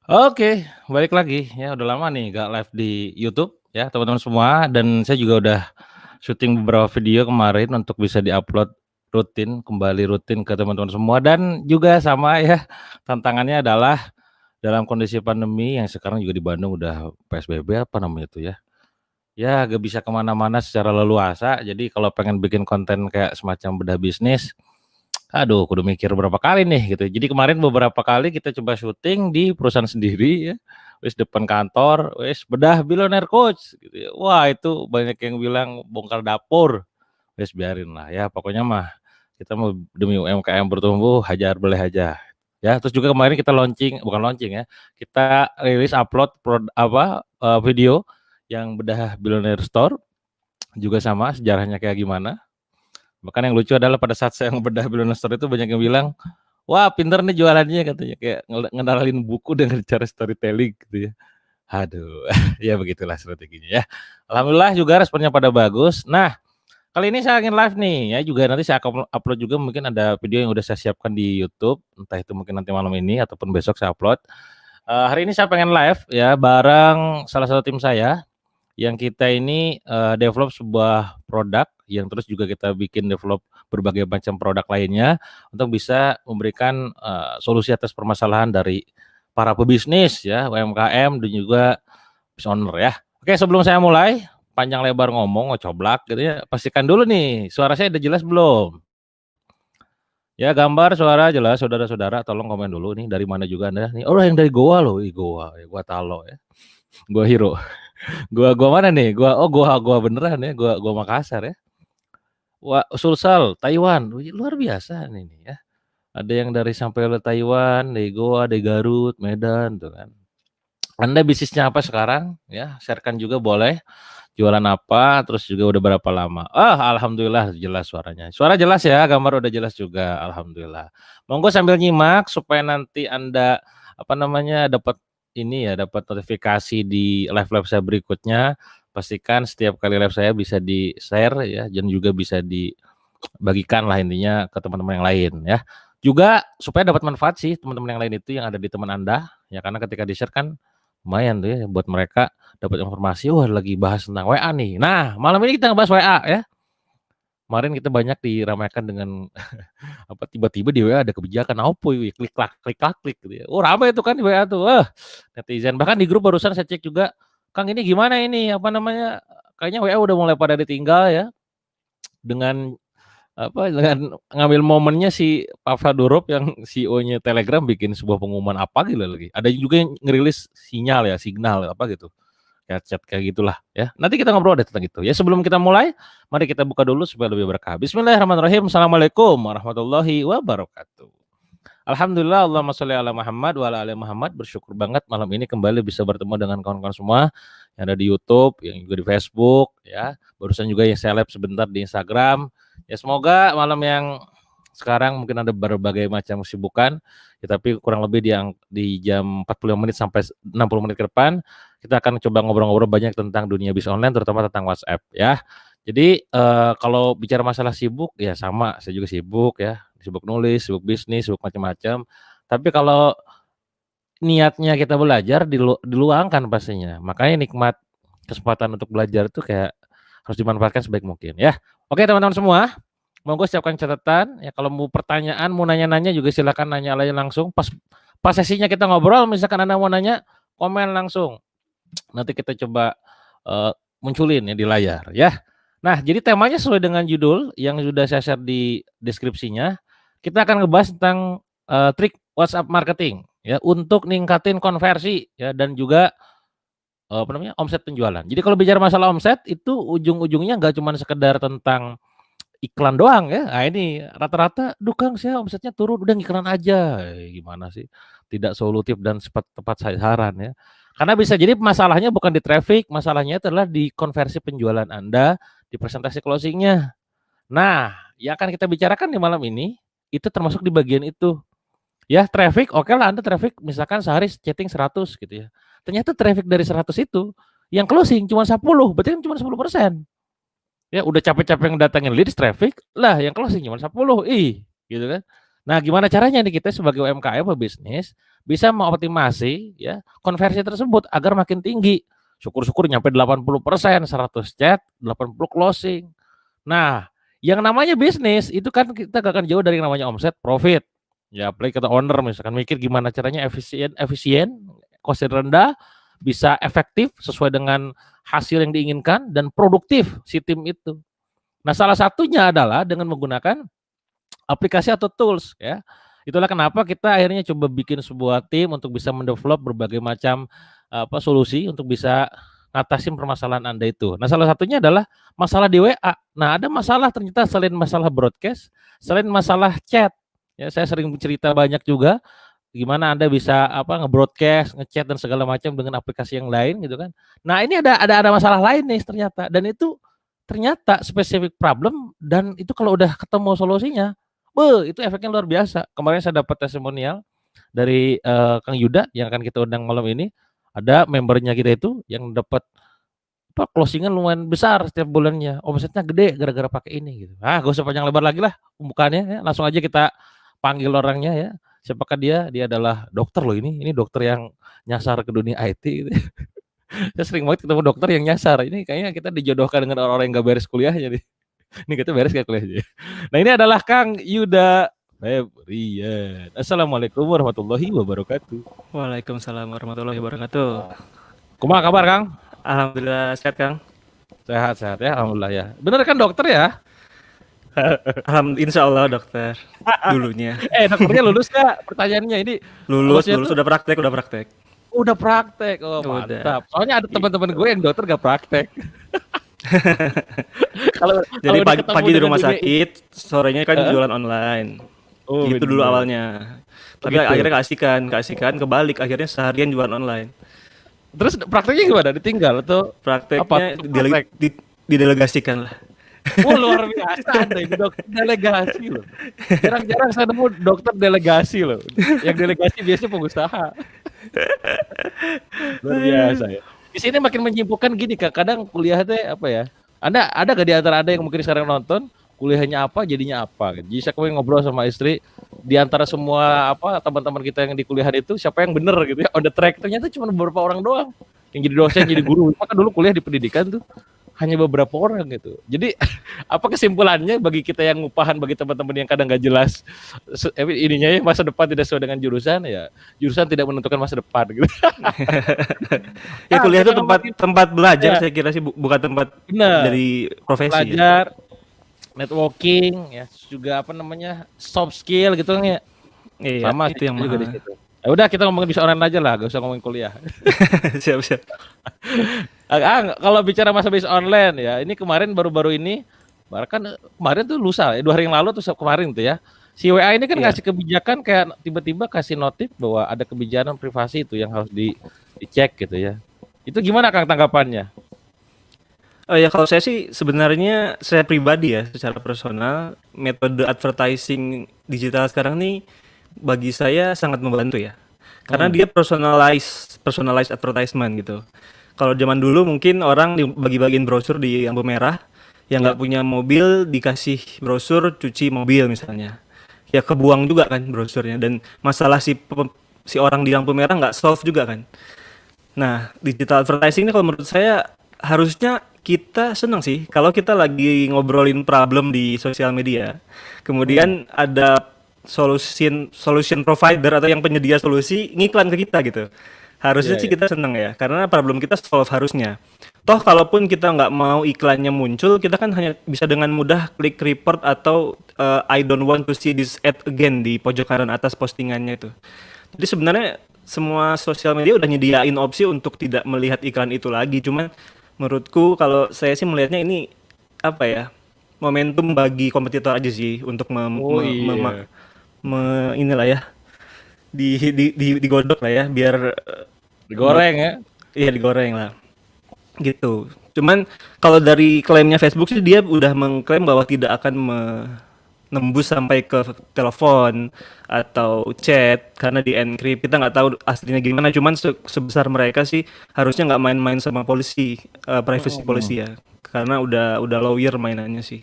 Oke, balik lagi ya udah lama nih nggak live di YouTube ya teman-teman semua dan saya juga udah syuting beberapa video kemarin untuk bisa di-upload rutin ke teman-teman semua dan juga sama ya tantangannya adalah dalam kondisi pandemi yang sekarang juga di Bandung udah PSBB apa namanya tuh ya, ya gak bisa kemana-mana secara leluasa jadi kalau pengen bikin konten kayak semacam bedah bisnis, aduh kudu mikir berapa kali nih gitu. Jadi kemarin beberapa kali kita coba syuting di perusahaan sendiri ya, wis depan kantor, wis bedah Billionaire Coach gitu ya. Wah itu banyak yang bilang bongkar dapur, wis biarin lah ya pokoknya mah kita mau demi UMKM bertumbuh hajar boleh aja. Ya terus juga kemarin kita bukan launching ya, kita rilis upload video yang bedah Billionaire Store, juga sama sejarahnya kayak gimana. Bahkan yang lucu adalah pada saat saya ngebedah Billionaire Store itu banyak yang bilang, "Wah pinter nih jualannya," katanya, kayak ngenalin buku dengan cara storytelling gitu ya. Aduh, ya begitulah strateginya ya. Alhamdulillah juga responnya pada bagus. Nah, kali ini saya ingin live nih ya, juga nanti saya akan upload juga mungkin ada video yang udah saya siapkan di YouTube, entah itu mungkin nanti malam ini ataupun besok saya upload. Hari ini saya pengen live ya bareng salah satu tim saya, yang kita ini, develop sebuah produk yang terus juga kita bikin develop berbagai macam produk lainnya untuk bisa memberikan, solusi atas permasalahan dari para pebisnis ya, UMKM dan juga business owner ya. Oke sebelum saya mulai, panjang lebar ngomong, ngocoblak gitu ya, pastikan dulu nih suara saya udah jelas belum? Ya gambar, suara jelas saudara-saudara tolong komen dulu nih dari mana juga Anda nih, oh yang dari Goa loh, ih Goa, ya Goa Talo ya, Goa Hero. Gua mana nih? Gua beneran ya, gua Makassar ya. Sulsel, Taiwan, wih luar biasa ini ya. Ada yang dari sampai le Taiwan, dari Goa, dari Garut, Medan tuh kan. Anda bisnisnya apa sekarang? Ya, share-kan juga boleh. Jualan apa, terus juga udah berapa lama? Alhamdulillah jelas suaranya. Suara jelas ya, gambar udah jelas juga, alhamdulillah. Monggo sambil nyimak supaya nanti Anda, apa namanya, dapat ini ya, dapat notifikasi di live-live saya berikutnya. Pastikan setiap kali live saya bisa di-share ya, dan juga bisa dibagikan lah intinya ke teman-teman yang lain ya. Juga supaya dapat manfaat sih teman-teman yang lain itu yang ada di teman Anda, ya karena ketika di-share kan lumayan tuh ya buat mereka dapat informasi, wah lagi bahas tentang WA nih. Nah, malam ini kita ngebahas WA ya. Kemarin kita banyak diramaikan dengan apa tiba-tiba di WA ada kebijakan opo klik gitu ya. Oh, ramai itu kan di WA tuh. Netizen bahkan di grup barusan saya cek juga, "Kang ini gimana ini apa namanya, kayaknya WA udah mulai pada ditinggal ya." Dengan dengan ngambil momennya si Pavel Durov yang CEO-nya Telegram bikin sebuah pengumuman apa gitu lagi. Ada juga yang ngerilis signal apa gitu. Chat-chat kayak gitulah ya. Nanti kita ngobrol deh tentang itu ya. Sebelum kita mulai, mari kita buka dulu supaya lebih berkah. Bismillahirrahmanirrahim. Assalamualaikum warahmatullahi wabarakatuh. Alhamdulillah, Allahumma sholli ala Muhammad wa ala ali Muhammad. Bersyukur banget malam ini kembali bisa bertemu dengan kawan-kawan semua yang ada di YouTube, yang juga di Facebook ya. Barusan juga yang saya live sebentar di Instagram. Ya semoga malam yang sekarang mungkin ada berbagai macam kesibukan, ya tapi kurang lebih di jam 45 menit sampai 60 menit ke depan, kita akan coba ngobrol-ngobrol banyak tentang dunia bisnis online terutama tentang WhatsApp ya. Jadi, kalau bicara masalah sibuk, ya sama, saya juga sibuk ya, sibuk nulis, sibuk bisnis, sibuk macam-macam. Tapi kalau niatnya kita belajar diluangkan pastinya. Makanya nikmat kesempatan untuk belajar itu kayak harus dimanfaatkan sebaik mungkin ya. Oke teman-teman semua, monggo siapkan catatan, ya kalau mau pertanyaan, mau nanya-nanya juga silakan nanya aja langsung. Pas pas sesinya kita ngobrol, misalkan Anda mau nanya, komen langsung. Nanti kita coba, munculin ya di layar ya. Nah, jadi temanya sesuai dengan judul yang sudah saya share di deskripsinya, kita akan ngebahas tentang, trik WhatsApp marketing ya, untuk ningkatin konversi ya dan juga, apa namanya, omset penjualan. Jadi kalau bicara masalah omset itu ujung-ujungnya nggak cuman sekedar tentang iklan doang ya. Nah ini rata-rata, "Duh Kang saya omsetnya turun, udah ngiklan aja." Gimana sih? Tidak solutif dan tepat sasaran ya. Karena bisa jadi masalahnya bukan di traffic, masalahnya adalah di konversi penjualan Anda, di presentasi closing-nya. Nah, yang akan kita bicarakan di malam ini, itu termasuk di bagian itu. Ya traffic oke lah Anda traffic misalkan sehari chatting 100 gitu ya. Ternyata traffic dari 100 itu, yang closing cuma 10, berarti kan cuma 10%. Ya udah capek-capek ngedatengin leads traffic, lah yang closing cuma 10, gitu kan. Nah, gimana caranya nih kita sebagai UMKM pebisnis bisa mengoptimasi ya konversi tersebut agar makin tinggi. Syukur-syukur nyampe 80%, 100 chat, 80 closing. Nah, yang namanya bisnis itu kan kita gak akan jauh dari yang namanya omset, profit. Ya, apalagi kata owner misalkan mikir gimana caranya efisien, cost rendah, bisa efektif sesuai dengan hasil yang diinginkan dan produktif si tim itu. Nah, salah satunya adalah dengan menggunakan aplikasi atau tools ya. Itulah kenapa kita akhirnya coba bikin sebuah tim untuk bisa mendevelop berbagai macam solusi untuk bisa ngatasin permasalahan Anda itu. Nah, salah satunya adalah masalah di WA. Nah, ada masalah ternyata selain masalah broadcast, selain masalah chat. Ya, saya sering cerita banyak juga gimana Anda bisa nge-broadcast, nge-chat dan segala macam dengan aplikasi yang lain gitu kan. Nah, ini ada masalah lain nih ternyata dan itu ternyata spesifik problem dan itu kalau udah ketemu solusinya, itu efeknya luar biasa. Kemarin saya dapat testimonial dari Kang Yuda yang akan kita undang malam ini. Ada membernya kita itu yang dapat closing-an lumayan besar setiap bulannya, omsetnya gede gara-gara pakai ini gitu. Gak usah panjang lebar lagi lah pembukaannya ya, langsung aja kita panggil orangnya ya. Siapakah dia? Dia adalah dokter loh ini dokter yang nyasar ke dunia IT gitu. Saya sering banget ketemu dokter yang nyasar. Ini kayaknya kita dijodohkan dengan orang-orang yang gak beres kuliahnya nih. Ini kita beres gak kuliahnya? Nah, ini adalah Kang Yuda Febrian. Assalamualaikum warahmatullahi wabarakatuh. Waalaikumsalam warahmatullahi wabarakatuh. Kumaha kabar, Kang? Alhamdulillah sehat, Kang. Sehat ya, alhamdulillah ya. Bener kan dokter ya? Insya Allah dokter dulunya. Dokternya lulus gak? Pertanyaannya ini. Lulus udah praktek. Udah praktek, mantap. Soalnya ada teman-teman gue yang dokter gak praktek. Jadi pagi di rumah sakit, sorenya kan jualan online. Gitu dulu awalnya. Tapi akhirnya keasikan, kebalik. Akhirnya seharian jualan online. Terus prakteknya gimana? Ditinggal atau? Prakteknya didelegasikan lah. Luar biasa Anda ini dokter delegasi loh. Jarang-jarang saya nemu dokter delegasi loh. Yang delegasi biasanya pengusaha. Luar biasa ya. Di sini makin menyimpulkan gini Kak, kadang kuliah teh apa ya? Anda ada gak di antara Anda yang mungkin sekarang nonton, kuliahnya apa, jadinya apa? Jadi saya kemarin ngobrol sama istri, di antara semua teman-teman kita yang di kuliahan itu siapa yang bener gitu ya, on the track, ternyata cuma beberapa orang doang yang jadi dosen, jadi guru. Maka dulu kuliah di pendidikan tuh hanya beberapa orang gitu. Jadi apa kesimpulannya bagi kita yang ngupahan, bagi teman-teman yang kadang gak jelas ininya ya, masa depan tidak sesuai dengan jurusan ya, jurusan tidak menentukan masa depan gitu. Ya kuliah itu tempat belajar ya. Saya kira sih bukan tempat dari profesi. Belajar, networking ya, juga soft skill gitu kan ya. Iya, sama itu yang juga di situ. Ya udah kita ngomongin bisa online aja lah, gak usah ngomongin kuliah. Siap. Kalau bicara masa bisnis online ya, ini kemarin baru-baru ini, bahkan kemarin tuh lusa, 2 hari yang lalu tuh kemarin tuh ya, si WA ini kan ngasih kebijakan kayak tiba-tiba kasih notif bahwa ada kebijakan privasi itu yang harus dicek gitu ya. Itu gimana Kang tanggapannya? Oh ya, kalau saya sih sebenarnya saya pribadi ya secara personal, metode advertising digital sekarang nih bagi saya sangat membantu ya. Karena dia personalized advertisement gitu. Kalau zaman dulu mungkin orang bagi-bagiin brosur di lampu merah, yang nggak punya mobil dikasih brosur cuci mobil misalnya. Ya kebuang juga kan brosurnya, dan masalah si orang di lampu merah nggak solve juga kan. Nah, digital advertising ini kalau menurut saya harusnya kita senang sih kalau kita lagi ngobrolin problem di sosial media. Kemudian ada solution provider atau yang penyedia solusi ngiklan ke kita gitu. Harusnya sih kita seneng ya, karena problem kita solve harusnya. Toh kalaupun kita nggak mau iklannya muncul, kita kan hanya bisa dengan mudah klik report atau I don't want to see this ad again di pojok kanan atas postingannya itu. Jadi sebenarnya semua sosial media udah nyediain opsi untuk tidak melihat iklan itu lagi. Cuman menurutku kalau saya sih melihatnya ini momentum bagi kompetitor aja sih untuk inilah ya digodok lah ya, biar digoreng ya. Iya, digoreng lah gitu. Cuman kalau dari klaimnya Facebook sih dia udah mengklaim bahwa tidak akan menembus sampai ke telepon atau chat karena di encrypt. Kita nggak tahu aslinya gimana, cuman sebesar mereka sih harusnya nggak main-main sama polisi, privacy policy ya, karena udah lawyer mainannya sih.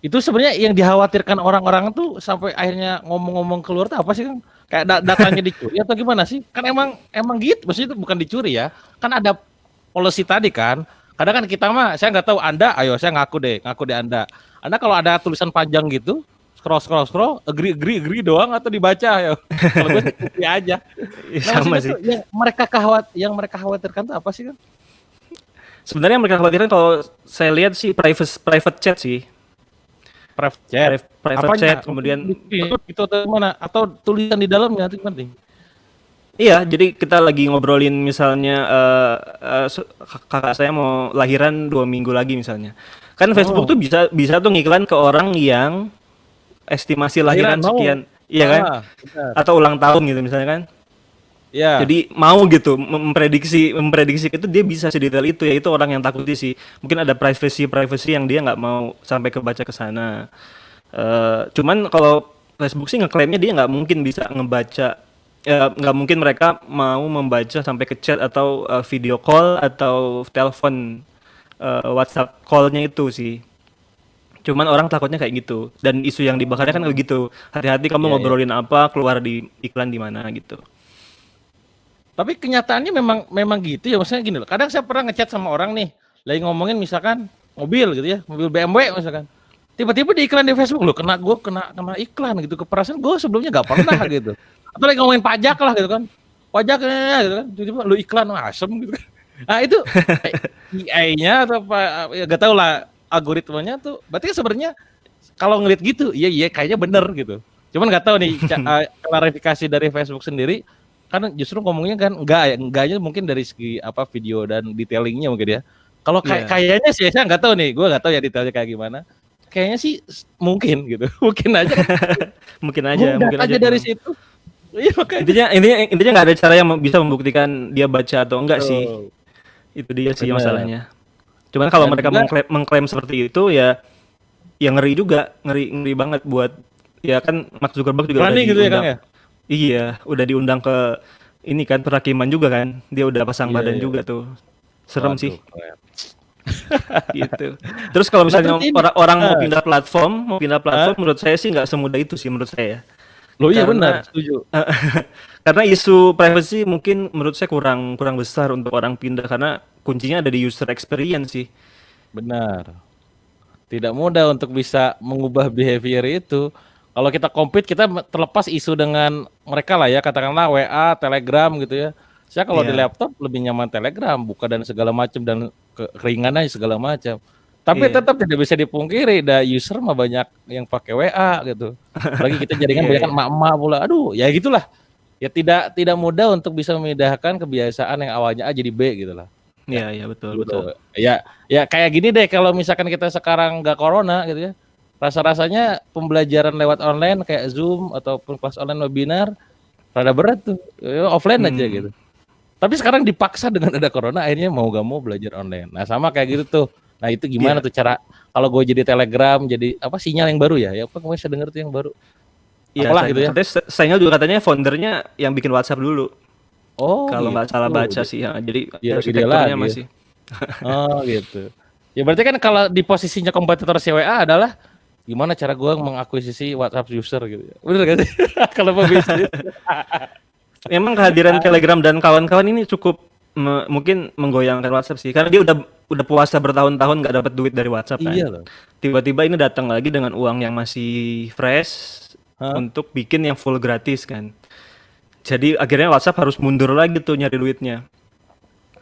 Itu sebenarnya yang dikhawatirkan orang-orang tuh sampai akhirnya ngomong-ngomong keluar tuh apa sih, Kang? Kayak datanya dicuri atau gimana sih? Kan emang gitu, maksudnya itu bukan dicuri ya. Kan ada policy tadi kan. Kadang kan kita mah saya nggak tahu Anda, ayo saya ngaku deh Anda. Anda kalau ada tulisan panjang gitu, scroll, agree doang atau dibaca ya. Kalau gue sih agree aja. Nah Sama maksudnya sih. tuh yang mereka khawatirkan tuh apa sih kan? Sebenarnya yang mereka khawatirkan kalau saya lihat sih private chat sih. Private chat. Private Apanya? chat kemudian Itu atau gimana? Atau tulisan di dalamnya itu penting. iya, jadi kita lagi ngobrolin misalnya kakak saya mau lahiran 2 minggu lagi misalnya. Kan Facebook Oh, tuh bisa bisa tuh ngiklan ke orang yang estimasi lahiran lahiran mau. sekian, iya kan? Benar. Atau ulang tahun gitu misalnya kan. Ya. Jadi mau gitu memprediksi itu dia bisa sedetail itu ya, itu orang yang takuti sih. Mungkin ada privacy yang dia nggak mau sampai kebaca ke sana. Cuman kalau Facebook sih ngeklaimnya dia nggak mungkin bisa ngebaca, nggak mungkin mereka mau membaca sampai ke chat atau video call atau telepon, WhatsApp call-nya itu sih. Cuman orang takutnya kayak gitu. Dan isu yang dibakarnya kan kayak gitu. Hati-hati kamu Iya, iya. ngobrolin apa, keluar di iklan di mana gitu. Tapi kenyataannya memang gitu ya. Maksudnya gini loh. Kadang saya pernah ngechat sama orang nih, lagi ngomongin misalkan mobil gitu ya, mobil BMW misalkan. Tiba-tiba di iklan di Facebook loh, kena iklan gitu. Keperasaan gue sebelumnya gak pernah gitu. Atau lagi ngomongin pajak lah gitu kan. Pajaknya gitu kan. Tiba-tiba lu iklan asem gitu kan. Nah itu AI-nya atau apa ya gak tau lah algoritmanya tuh. Berarti kan sebenarnya kalau ngeliat gitu, iya kayaknya bener gitu. Cuman nggak tahu nih klarifikasi dari Facebook sendiri, kan justru ngomongnya kan enggaknya mungkin dari segi apa video dan detailingnya mungkin ya. Kalau Iya. kayaknya sih saya nggak tahu nih, gue nggak tahu ya detailnya kayak gimana. Kayaknya sih mungkin gitu, mungkin aja kan mudah Mungkin aja aja dari memang. situ. Iya makanya. Intinya nggak ada cara yang bisa membuktikan dia baca atau enggak sih. Betul, Itu dia sih bener. masalahnya. Cuman kalau Dan mereka juga mengklaim seperti itu ya, ya ngeri juga, ngeri banget buat, ya kan Mark Zuckerberg juga udah berani gitu ya Kang diundang. ya. Iya, udah diundang ke ini kan perakiman juga kan. Dia udah pasang Iya badan iya. juga tuh. Serem sih Waduh keren. gitu. Terus kalau Nah terus misalnya ini, orang-orang ah, mau pindah platform menurut saya sih nggak semudah itu sih menurut saya. lo iya benar, Karena setuju. karena isu privacy mungkin menurut saya kurang kurang besar untuk orang pindah karena kuncinya ada di user experience sih. Benar. Tidak mudah untuk bisa mengubah behavior itu. Kalau kita compete, kita terlepas isu dengan mereka lah ya, katakanlah WA, Telegram gitu ya. Saya kalau di Iya, laptop lebih nyaman Telegram, buka dan segala macam dan keringannya segala macam. Tapi iya, tetap tidak bisa dipungkiri, ada user mah banyak yang pakai WA gitu. Apalagi kita jaringan iya, banyak kan iya, emak-emak pula. Aduh, ya gitulah. Ya tidak tidak mudah untuk bisa memindahkan kebiasaan yang awalnya A jadi B gitu lah. Ya, iya, iya, betul, betul. gitu. Ya kayak gini deh kalau misalkan kita sekarang nggak corona gitu ya. Rasa-rasanya pembelajaran lewat online kayak Zoom ataupun kelas online webinar rada berat tuh. Ya, offline aja Hmm, gitu. Tapi sekarang dipaksa dengan ada corona akhirnya mau gak mau belajar online. Nah, sama kayak gitu tuh. Nah, itu gimana iya, tuh cara kalau gue jadi Telegram, jadi apa sinyal yang baru ya? Ya apa kemarin saya dengar tuh yang baru. iya. Apalah gitu ya. Katanya Signal juga katanya foundernya yang bikin WhatsApp dulu. Oh, Kalau nggak salah gitu. baca sih, ya. Jadi Dia arsitekturnya lagi ya. masih. Oh, gitu. Ya berarti kan kalau di posisinya kompetitor CWA adalah gimana cara gue mengakuisisi WhatsApp user gitu ya. Bener gak sih? Kalau pebisnis. Memang kehadiran Telegram dan kawan-kawan ini cukup mungkin menggoyangkan WhatsApp sih, karena dia udah puasa bertahun-tahun nggak dapat duit dari WhatsApp kan. Iya loh. Tiba-tiba ini datang lagi dengan uang yang masih fresh Hah? untuk bikin yang full gratis kan. Jadi akhirnya WhatsApp harus mundur lagi tuh nyari duitnya.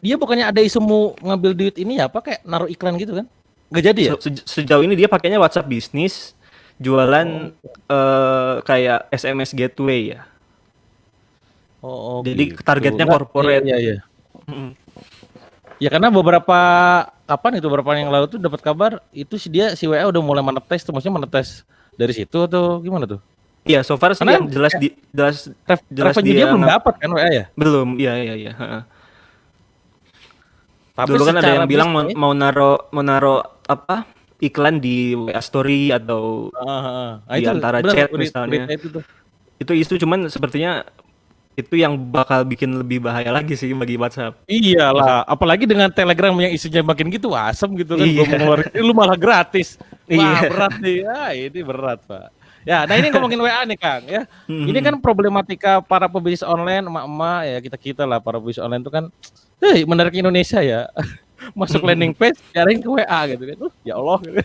Dia bukannya ada isu mau ngambil duit ini ya apa kayak naruh iklan gitu kan? Nggak jadi ya? Sejauh ini dia pakainya WhatsApp bisnis, jualan Oh, kayak SMS gateway ya. oh Jadi gitu. targetnya Nggak, iya corporate. iya iya. Mm. Ya karena beberapa kapan itu beberapa yang lalu tuh dapat kabar itu si WA udah mulai monetize tuh, maksudnya monetize dari situ atau gimana tuh? Iya, so far sih Karena yang jelas revenue dia dia belum dapat kan WA ya? belum. Iya, iya, iya. Heeh. Tapi Dulu kan ada secara yang bilang bisnis, mau naro apa iklan di WA Story atau heeh. Nah di itu antara benar chat berita misalnya. itu tuh. Itu isu cuman sepertinya Itu yang bakal bikin lebih bahaya lagi sih bagi WhatsApp. Maksud Iyalah, apalagi dengan Telegram yang isinya makin gitu asem gitu kan, gua mau iya. ngeluarin ini lu malah gratis. Wah, Iya. berat nih. Ah, ini berat, Pak. Ya, nah ini ngomongin WA nih, Kang, ya. Ini kan Mhm, problematika para pebisnis online, emak-emak ya kita-kita lah para pebisnis online itu kan, menarik Indonesia ya. Masuk landing mhm. page, nyariin ke WA gitu kan. Ya Allah. Gitu.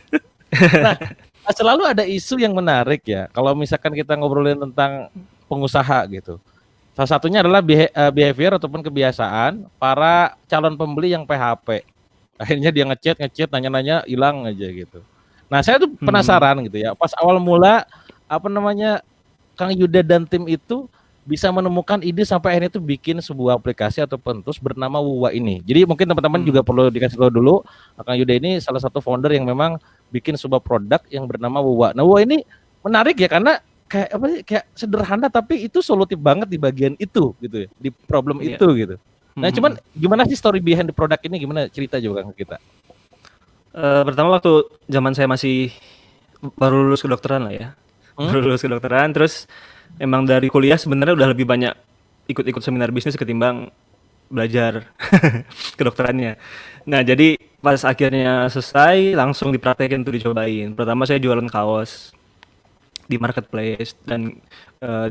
Nah, selalu ada isu yang menarik ya. Kalau misalkan kita ngobrolin tentang pengusaha gitu. Salah satunya adalah behavior ataupun kebiasaan para calon pembeli yang PHP. Akhirnya dia ngechat, nanya-nanya, hilang aja gitu. Nah, saya tuh Mhm. penasaran gitu ya. Pas awal mula apa namanya Kang Yuda dan tim itu bisa menemukan ide sampai akhirnya tuh bikin sebuah aplikasi ataupun tools bernama Wuwa ini. Jadi mungkin teman-teman juga Mhm. perlu dikasih tahu dulu, Kang Yuda ini salah satu founder yang memang bikin sebuah produk yang bernama Wuwa. Nah, Wuwa ini menarik ya karena kayak apa sih, kayak sederhana tapi itu solutif banget di bagian itu gitu ya, di problem Iya. itu gitu. Mhm, Nah, cuman mhm. gimana sih story behind the product ini gimana cerita juga Kang ke kita? Pertama waktu zaman saya masih baru lulus kedokteran lah ya. Hmm? Baru lulus kedokteran, terus emang dari kuliah sebenarnya udah lebih banyak ikut-ikut seminar bisnis ketimbang belajar kedokterannya. Nah, jadi pas akhirnya selesai langsung dipraktekin tuh dicobain. Pertama saya jualan kaos di marketplace dan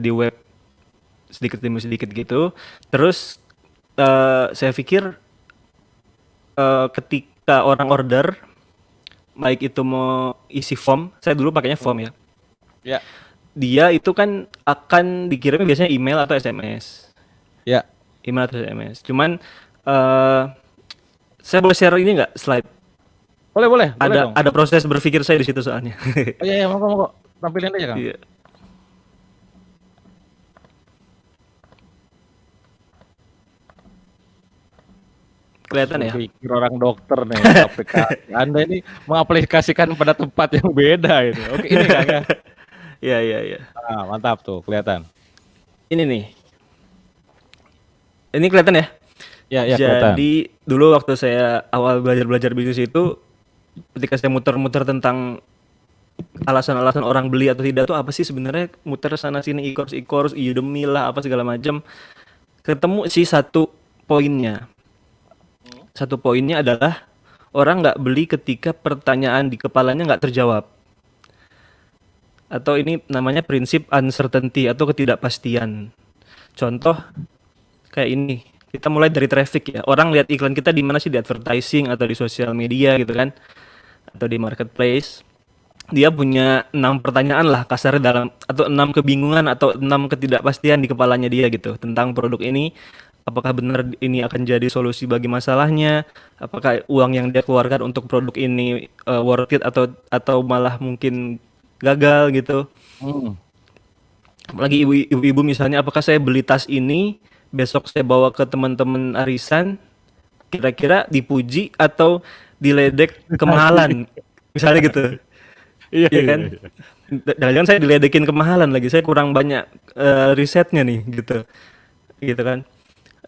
di web sedikit demi sedikit gitu. Terus saya pikir ketika orang order, baik itu mau isi form, saya dulu pakainya form ya. Ya, Dia itu kan akan dikirimnya biasanya email atau SMS. ya. Email atau SMS. Cuman eh saya boleh share ini nggak slide? Boleh boleh, boleh Ada dong. ada proses berpikir saya di situ soalnya. Oh iya, iya, monggo monggo. Tampilin aja, Kang. Iya. Kelihatan Suruh ya? pikir orang dokter nih, aplikasi. Anda ini mengaplikasikan pada tempat yang beda itu. Oke, ini Kang ya. Iya, iya, iya. Ah, mantap tuh, kelihatan. Ini nih. Ini kelihatan ya? Ya, ya kelihatan. Jadi dulu waktu saya awal belajar-belajar bisnis itu, ketika saya muter-muter tentang alasan-alasan orang beli atau tidak tuh apa sih sebenarnya, muter sana sini e-course, Udemy lah apa segala macam, ketemu sih satu poinnya. Satu poinnya adalah orang nggak beli ketika pertanyaan di kepalanya nggak terjawab. Atau ini namanya prinsip uncertainty atau ketidakpastian. Contoh kayak ini, kita mulai dari traffic ya. Orang lihat iklan kita di mana sih, di advertising atau di sosial media gitu kan, atau di marketplace. Dia punya 6 pertanyaan lah kasarnya, dalam atau 6 kebingungan atau 6 ketidakpastian di kepalanya dia gitu tentang produk ini. Apakah benar ini akan jadi solusi bagi masalahnya? Apakah uang yang dia keluarkan untuk produk ini worth it atau malah mungkin gagal gitu. Hmm. Apalagi ibu-ibu misalnya, apakah saya beli tas ini besok saya bawa ke teman-teman arisan, kira-kira dipuji atau diledek kemahalan misalnya gitu. Iya, Iya iya, kan? iya. Jangan-jangan saya diledekin kemahalan lagi, saya kurang banyak risetnya nih gitu. Gitu kan.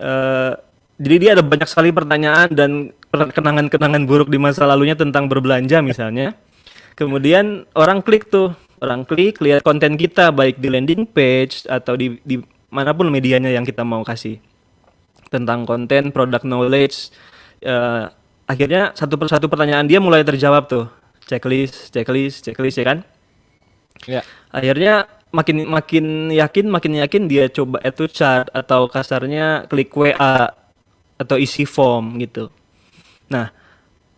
Eh, jadi dia ada banyak sekali pertanyaan dan kenangan-kenangan buruk di masa lalunya tentang berbelanja misalnya. Kemudian orang klik lihat konten kita baik di landing page atau di manapun medianya yang kita mau kasih tentang konten, product knowledge. Eh, akhirnya satu persatu pertanyaan dia mulai terjawab tuh. Checklist ya kan? Ya. Akhirnya makin yakin dia coba add to chart atau kasarnya klik WA atau isi form gitu. Nah,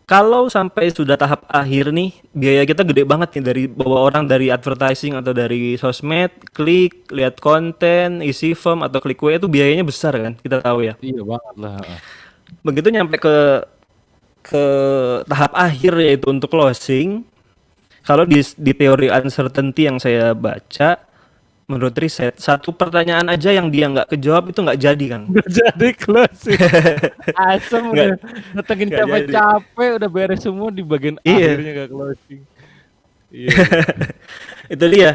kalau sampai sudah tahap akhir nih, biaya kita gede banget nih, dari bawa orang dari advertising atau dari sosmed, klik, lihat konten, isi form atau klik WA itu biayanya besar kan, kita tahu ya. Iya banget lah, heeh. Begitu nyampe ke tahap akhir yaitu untuk closing, kalau di teori uncertainty yang saya baca, menurut riset, satu pertanyaan aja yang dia nggak kejawab itu nggak jadi kan? Nggak jadi closing. Asem Nggak udah datengin nggak jadi. capek-capek, udah beres semua di bagian Iya, akhirnya nggak closing. Iya, iya. itu dia.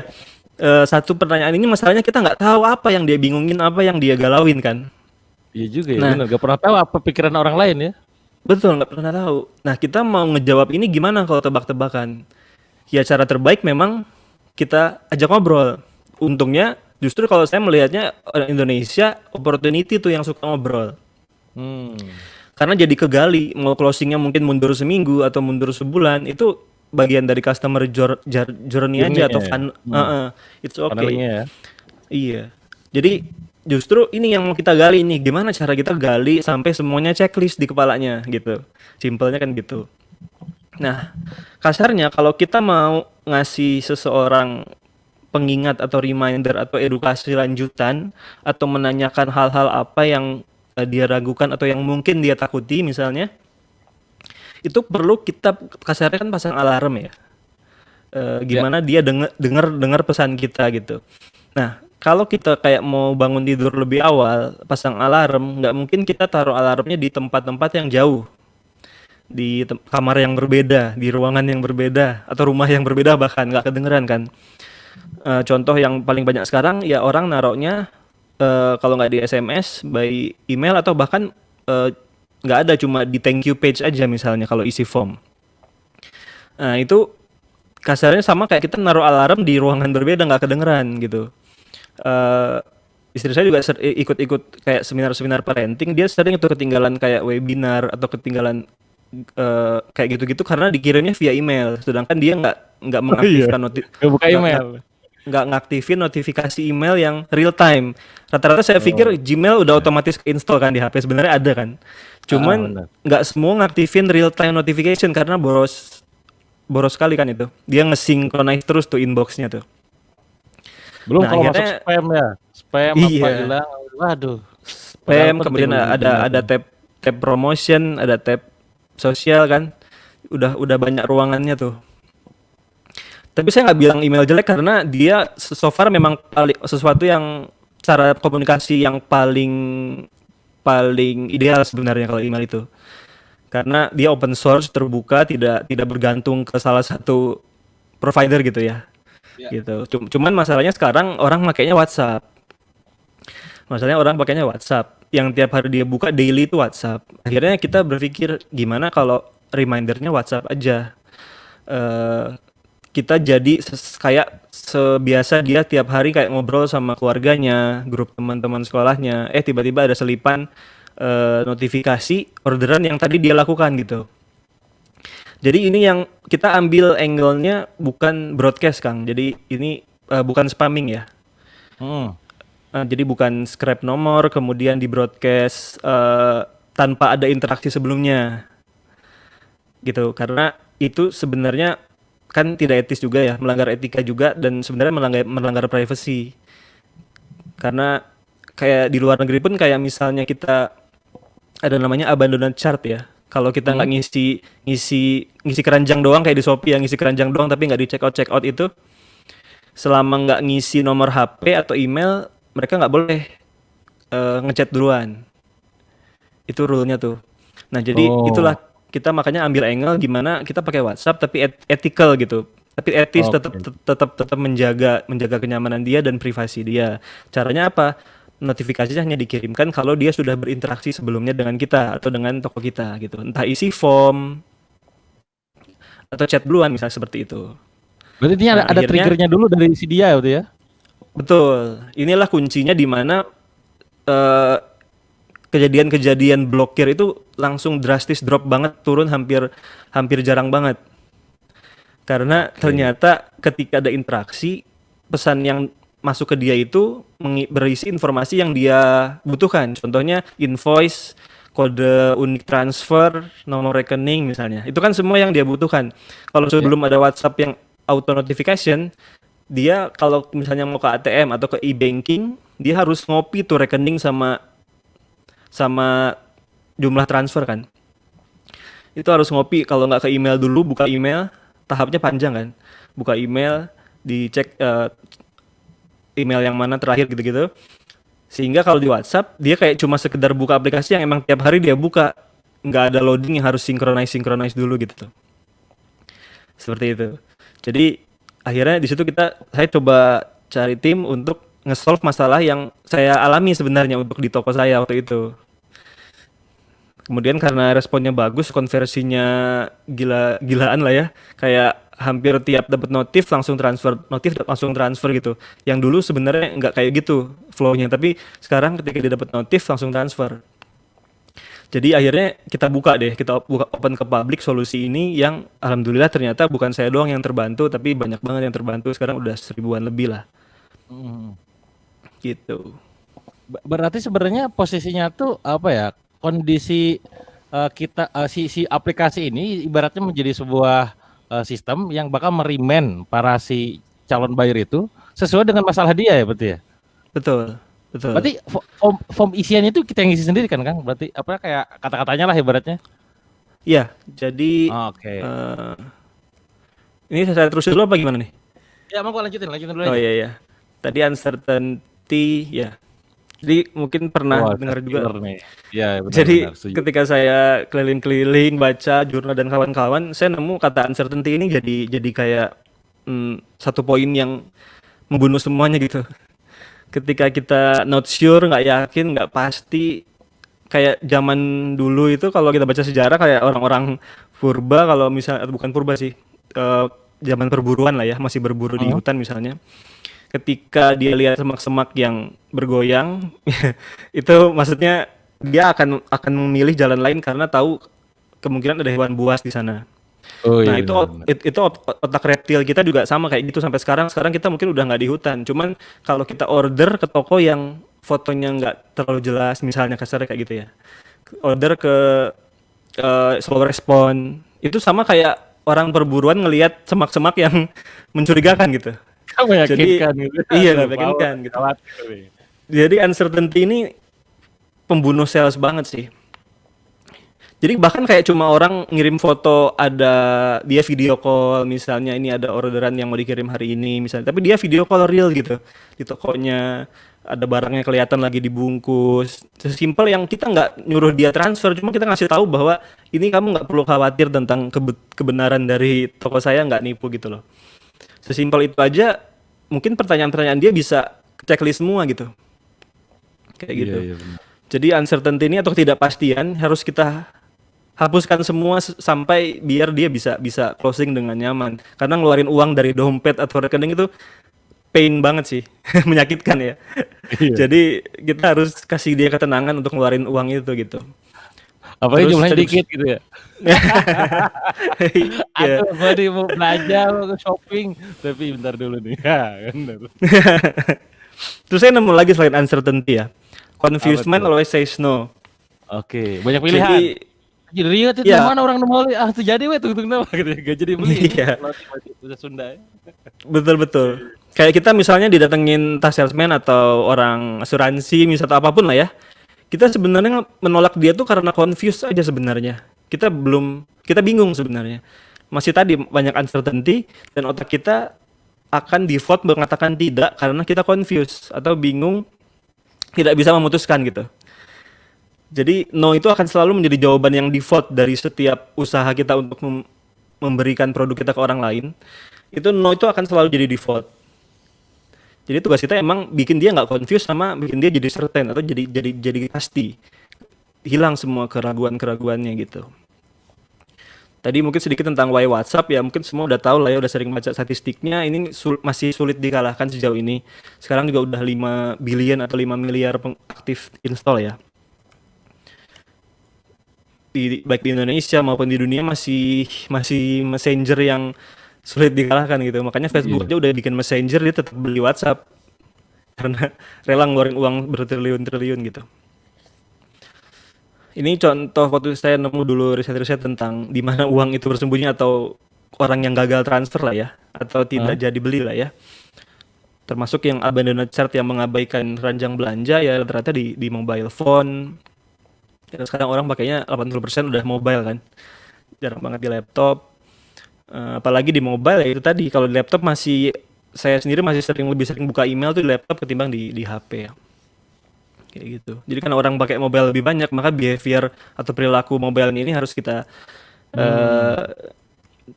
Satu pertanyaan ini masalahnya kita nggak tahu apa yang dia bingungin, apa yang dia galauin kan. Iya juga ya, Nah, bener. Gak pernah tahu apa pikiran orang lain ya. betul nggak pernah tahu. Nah, kita mau ngejawab ini gimana kalau tebak-tebakan? Ya cara terbaik memang kita ajak ngobrol. Untungnya Justru kalau saya melihatnya orang Indonesia opportunity tuh yang suka ngobrol. Hmm. Karena jadi kegali, mau closingnya mungkin mundur seminggu atau mundur sebulan, itu bagian dari customer journey Ini aja atau ya. fun, Hmm. it's okay. Funnelingnya ya. Iya. Jadi justru ini yang mau kita gali nih, gimana cara kita gali sampai semuanya checklist di kepalanya gitu. Simpelnya kan gitu. Nah, kasarnya kalau kita mau ngasih seseorang pengingat atau reminder atau edukasi lanjutan atau menanyakan hal-hal apa yang dia ragukan atau yang mungkin dia takuti misalnya, itu perlu kita kasarnya kan pasang alarm ya. Ya. Gimana dia dengar pesan kita gitu. Nah, kalau kita kayak mau bangun tidur lebih awal, pasang alarm, nggak mungkin kita taruh alarmnya di tempat-tempat yang jauh, di kamar yang berbeda, di ruangan yang berbeda, atau rumah yang berbeda bahkan nggak kedengeran kan. Contoh yang paling banyak sekarang ya orang naruhnya kalau nggak di SMS, by email atau bahkan nggak ada cuma di thank you page aja misalnya kalau isi form. Nah itu kasarnya sama kayak kita naruh alarm di ruangan berbeda nggak kedengeran gitu. Uh, Istri saya juga ikut-ikut kayak seminar-seminar parenting, dia sering itu ketinggalan kayak webinar atau ketinggalan kayak gitu-gitu karena dikirimnya via email, sedangkan dia nggak Oh iya. mengaktifkan Buka nggak email. nggak ngaktifin notifikasi email yang real time. Rata-rata saya pikir Oh. Gmail udah Ya. otomatis install kan di HP, sebenarnya ada kan. Cuman Benar. nggak semua ngaktifin real time notification karena boros boros sekali kan itu. Dia nge-synchronize terus tuh inboxnya tuh. Belum Nah kalau masuk akhirnya spam ya. Spam apa iya, hilang. Waduh. Padahal spam, penting kemudian loh email ada tuh. tab promotion, ada tab sosial kan. Udah banyak ruangannya tuh. Tapi saya nggak bilang email jelek karena dia so far memang sesuatu yang cara komunikasi yang paling paling ideal sebenarnya kalau email itu. Karena dia open source, terbuka, tidak bergantung ke salah satu provider gitu ya. Ya. Gitu. Cuman masalahnya sekarang orang makainya WhatsApp. Masalahnya orang pakainya WhatsApp. Yang tiap hari dia buka daily itu WhatsApp. Akhirnya kita berpikir gimana kalau remindernya WhatsApp aja. Eh Kita jadi kayak sebiasa dia tiap hari kayak ngobrol sama keluarganya, grup teman-teman sekolahnya. Tiba-tiba ada selipan notifikasi orderan yang tadi dia lakukan gitu. Jadi ini yang kita ambil angle-nya bukan broadcast Kang. Jadi ini bukan spamming ya. Hmm. Jadi bukan scrap nomor kemudian di broadcast tanpa ada interaksi sebelumnya gitu. Karena itu sebenarnya kan tidak etis juga ya, melanggar etika juga dan sebenarnya melanggar privacy. Karena kayak di luar negeri pun kayak misalnya kita ada namanya abandoned chart ya. Kalau kita nggak Hmm. ngisi keranjang doang kayak di Shopee yang ngisi keranjang doang tapi nggak di check out itu, selama nggak ngisi nomor HP atau email mereka nggak boleh ngechat duluan. Itu rule-nya tuh. Nah jadi itulah Oh. kita makanya ambil angle gimana kita pakai WhatsApp tapi ethical gitu. Tapi etis, tetap Oke. tetap menjaga kenyamanan dia dan privasi dia. Caranya apa? Notifikasinya hanya dikirimkan kalau dia sudah berinteraksi sebelumnya dengan kita atau dengan toko kita gitu. Entah isi form atau chat duluan misalnya seperti itu. Berarti ini Nah, ada akhirnya triggernya dulu dari si dia gitu ya? betul. Inilah kuncinya di mana eh, kejadian-kejadian blokir itu langsung drastis drop banget, turun hampir hampir jarang banget. Karena Oke. ternyata ketika ada interaksi, pesan yang masuk ke dia itu berisi informasi yang dia butuhkan. Contohnya invoice, kode unik transfer, nomor rekening misalnya. Itu kan semua yang dia butuhkan. Kalau Ya. sebelum ada WhatsApp yang auto notification, dia kalau misalnya mau ke ATM atau ke e-banking, dia harus ngopi tuh rekening sama sama jumlah transfer kan. Itu harus ngopi, kalau nggak ke email dulu, buka email, tahapnya panjang kan. Buka email, dicek email yang mana terakhir gitu-gitu. Sehingga kalau di WhatsApp, dia kayak cuma sekedar buka aplikasi yang emang tiap hari dia buka. Nggak ada loading yang harus synchronize dulu gitu. Seperti itu. Jadi akhirnya di situ saya coba cari tim untuk nge-solve masalah yang saya alami sebenarnya untuk di toko saya waktu itu. Kemudian karena responnya bagus, konversinya gila-gilaan lah ya. Kayak hampir tiap dapat notif langsung transfer gitu. Yang dulu sebenarnya nggak kayak gitu flow-nya, tapi sekarang ketika dia dapat notif langsung transfer. Jadi akhirnya kita buka open ke publik solusi ini yang alhamdulillah ternyata bukan saya doang yang terbantu, tapi banyak banget yang terbantu. Sekarang udah 1000-an lebih lah Mhm. gitu. Berarti sebenarnya posisinya tuh apa ya, kondisi, kita, si aplikasi ini ibaratnya menjadi sebuah, sistem yang bakal para si calon buyer itu sesuai dengan masalah dia ya berarti ya? Betul, betul. Berarti form isiannya itu kita yang isi sendiri kan Kang? Berarti apa kayak kata-katanya lah ibaratnya? Iya, jadi Oke. ini saya terus dulu apa gimana nih? Ya monggo lanjutin dulu Oh aja. iya ya. Tadi uncertainty ya. Jadi mungkin pernah Wah, dengar juga. killer nih. Iya Jadi benar-benar setuju. ketika saya keliling-keliling baca jurnal dan kawan-kawan, saya nemu kata uncertainty ini jadi kayak satu poin yang membunuh semuanya gitu. Ketika kita not sure, nggak yakin, nggak pasti, kayak zaman dulu itu kalau kita baca sejarah kayak orang-orang purba, kalau misalnya bukan purba sih, zaman perburuan lah ya, masih berburu di Mhm. hutan misalnya. Ketika dia lihat semak-semak yang bergoyang, itu maksudnya dia akan memilih jalan lain karena tahu kemungkinan ada hewan buas di sana. Oh Nah iya itu benar benar. otak reptil kita juga sama kayak gitu sampai sekarang. Sekarang kita mungkin udah nggak di hutan. Cuman kalau kita order ke toko yang fotonya nggak terlalu jelas, misalnya kasarnya kayak gitu ya. Order ke slow respon, itu sama kayak orang perburuan ngelihat semak-semak yang mencurigakan gitu. Kan Jadi meyakinkan gitu. iya Aduh nggak power meyakinkan gitu. khawatir nih. Jadi uncertainty ini pembunuh sales banget sih. Jadi bahkan kayak cuma orang ngirim foto, ada dia video call misalnya, ini ada orderan yang mau dikirim hari ini misalnya, tapi dia video call real gitu di tokonya, ada barangnya kelihatan lagi dibungkus. Sesimpel yang kita nggak nyuruh dia transfer, cuma kita ngasih tahu bahwa ini kamu nggak perlu khawatir tentang kebenaran dari toko saya, nggak nipu gitu loh. Sesimpel itu aja, mungkin pertanyaan-pertanyaan dia bisa checklist semua gitu, kayak Iya gitu. iya benar. Jadi uncertainty ini atau ketidakpastian harus kita hapuskan semua sampai biar dia bisa bisa closing dengan nyaman. Karena ngeluarin uang dari dompet atau rekening itu pain banget sih, menyakitkan ya. Iya. Jadi kita harus kasih dia ketenangan untuk ngeluarin uang itu gitu. Apalagi Terus jumlahnya tadi dikit gitu ya. ya, Aduh gua nih mau belanja, mau shopping, tapi bentar dulu nih. Ya bener. terus saya nemu lagi selain uncertainty ya. Apa Confused man tuh? always says no. Oke, banyak pilihan. Jadi Jadi riet itu ya, mana orang nu meuli, ah teu jadi we tungtung nama gitu, gak jadi beli. iya, Bahasa Sunda ya. betul-betul. Kayak kita misalnya didatengin tas salesman atau orang asuransi misal atau apapun lah ya. Kita sebenarnya menolak dia tuh karena confused aja sebenarnya. Kita bingung sebenarnya. Masih tadi banyak uncertainty dan otak kita akan default mengatakan tidak karena kita confused atau bingung, tidak bisa memutuskan gitu. Jadi no itu akan selalu menjadi jawaban yang default dari setiap usaha kita untuk memberikan produk kita ke orang lain. Itu no itu akan selalu jadi default. Jadi tugas kita emang bikin dia nggak confused sama bikin dia jadi certain atau jadi pasti. Hilang semua keraguan-keraguannya gitu. Tadi mungkin sedikit tentang why WhatsApp ya, mungkin semua udah tahu lah ya, udah sering baca statistiknya. Ini masih sulit dikalahkan sejauh ini. Sekarang juga udah 5 billion atau 5 miliar aktif install ya. Baik di Indonesia maupun di dunia masih masih messenger yang sulit dikalahkan gitu. Makanya Facebook Iya. aja udah bikin messenger, dia tetap beli WhatsApp karena rela ngeluarin uang bertriliun-triliun gitu. Ini contoh waktu saya nemu dulu riset-riset tentang di mana uang itu bersembunyi atau orang yang gagal transfer lah ya, atau tidak jadi beli lah ya. Termasuk yang abandoned chart yang mengabaikan ranjang belanja ya ternyata di mobile phone. Dan sekarang orang pakainya 80% udah mobile kan. Jarang banget di laptop. Apalagi di mobile ya itu tadi, kalau di laptop saya sendiri masih lebih sering buka email tuh di laptop ketimbang di HP ya. Kayak gitu. Jadi kan orang pakai mobile lebih banyak, maka behavior atau perilaku mobile ini harus kita Hmm.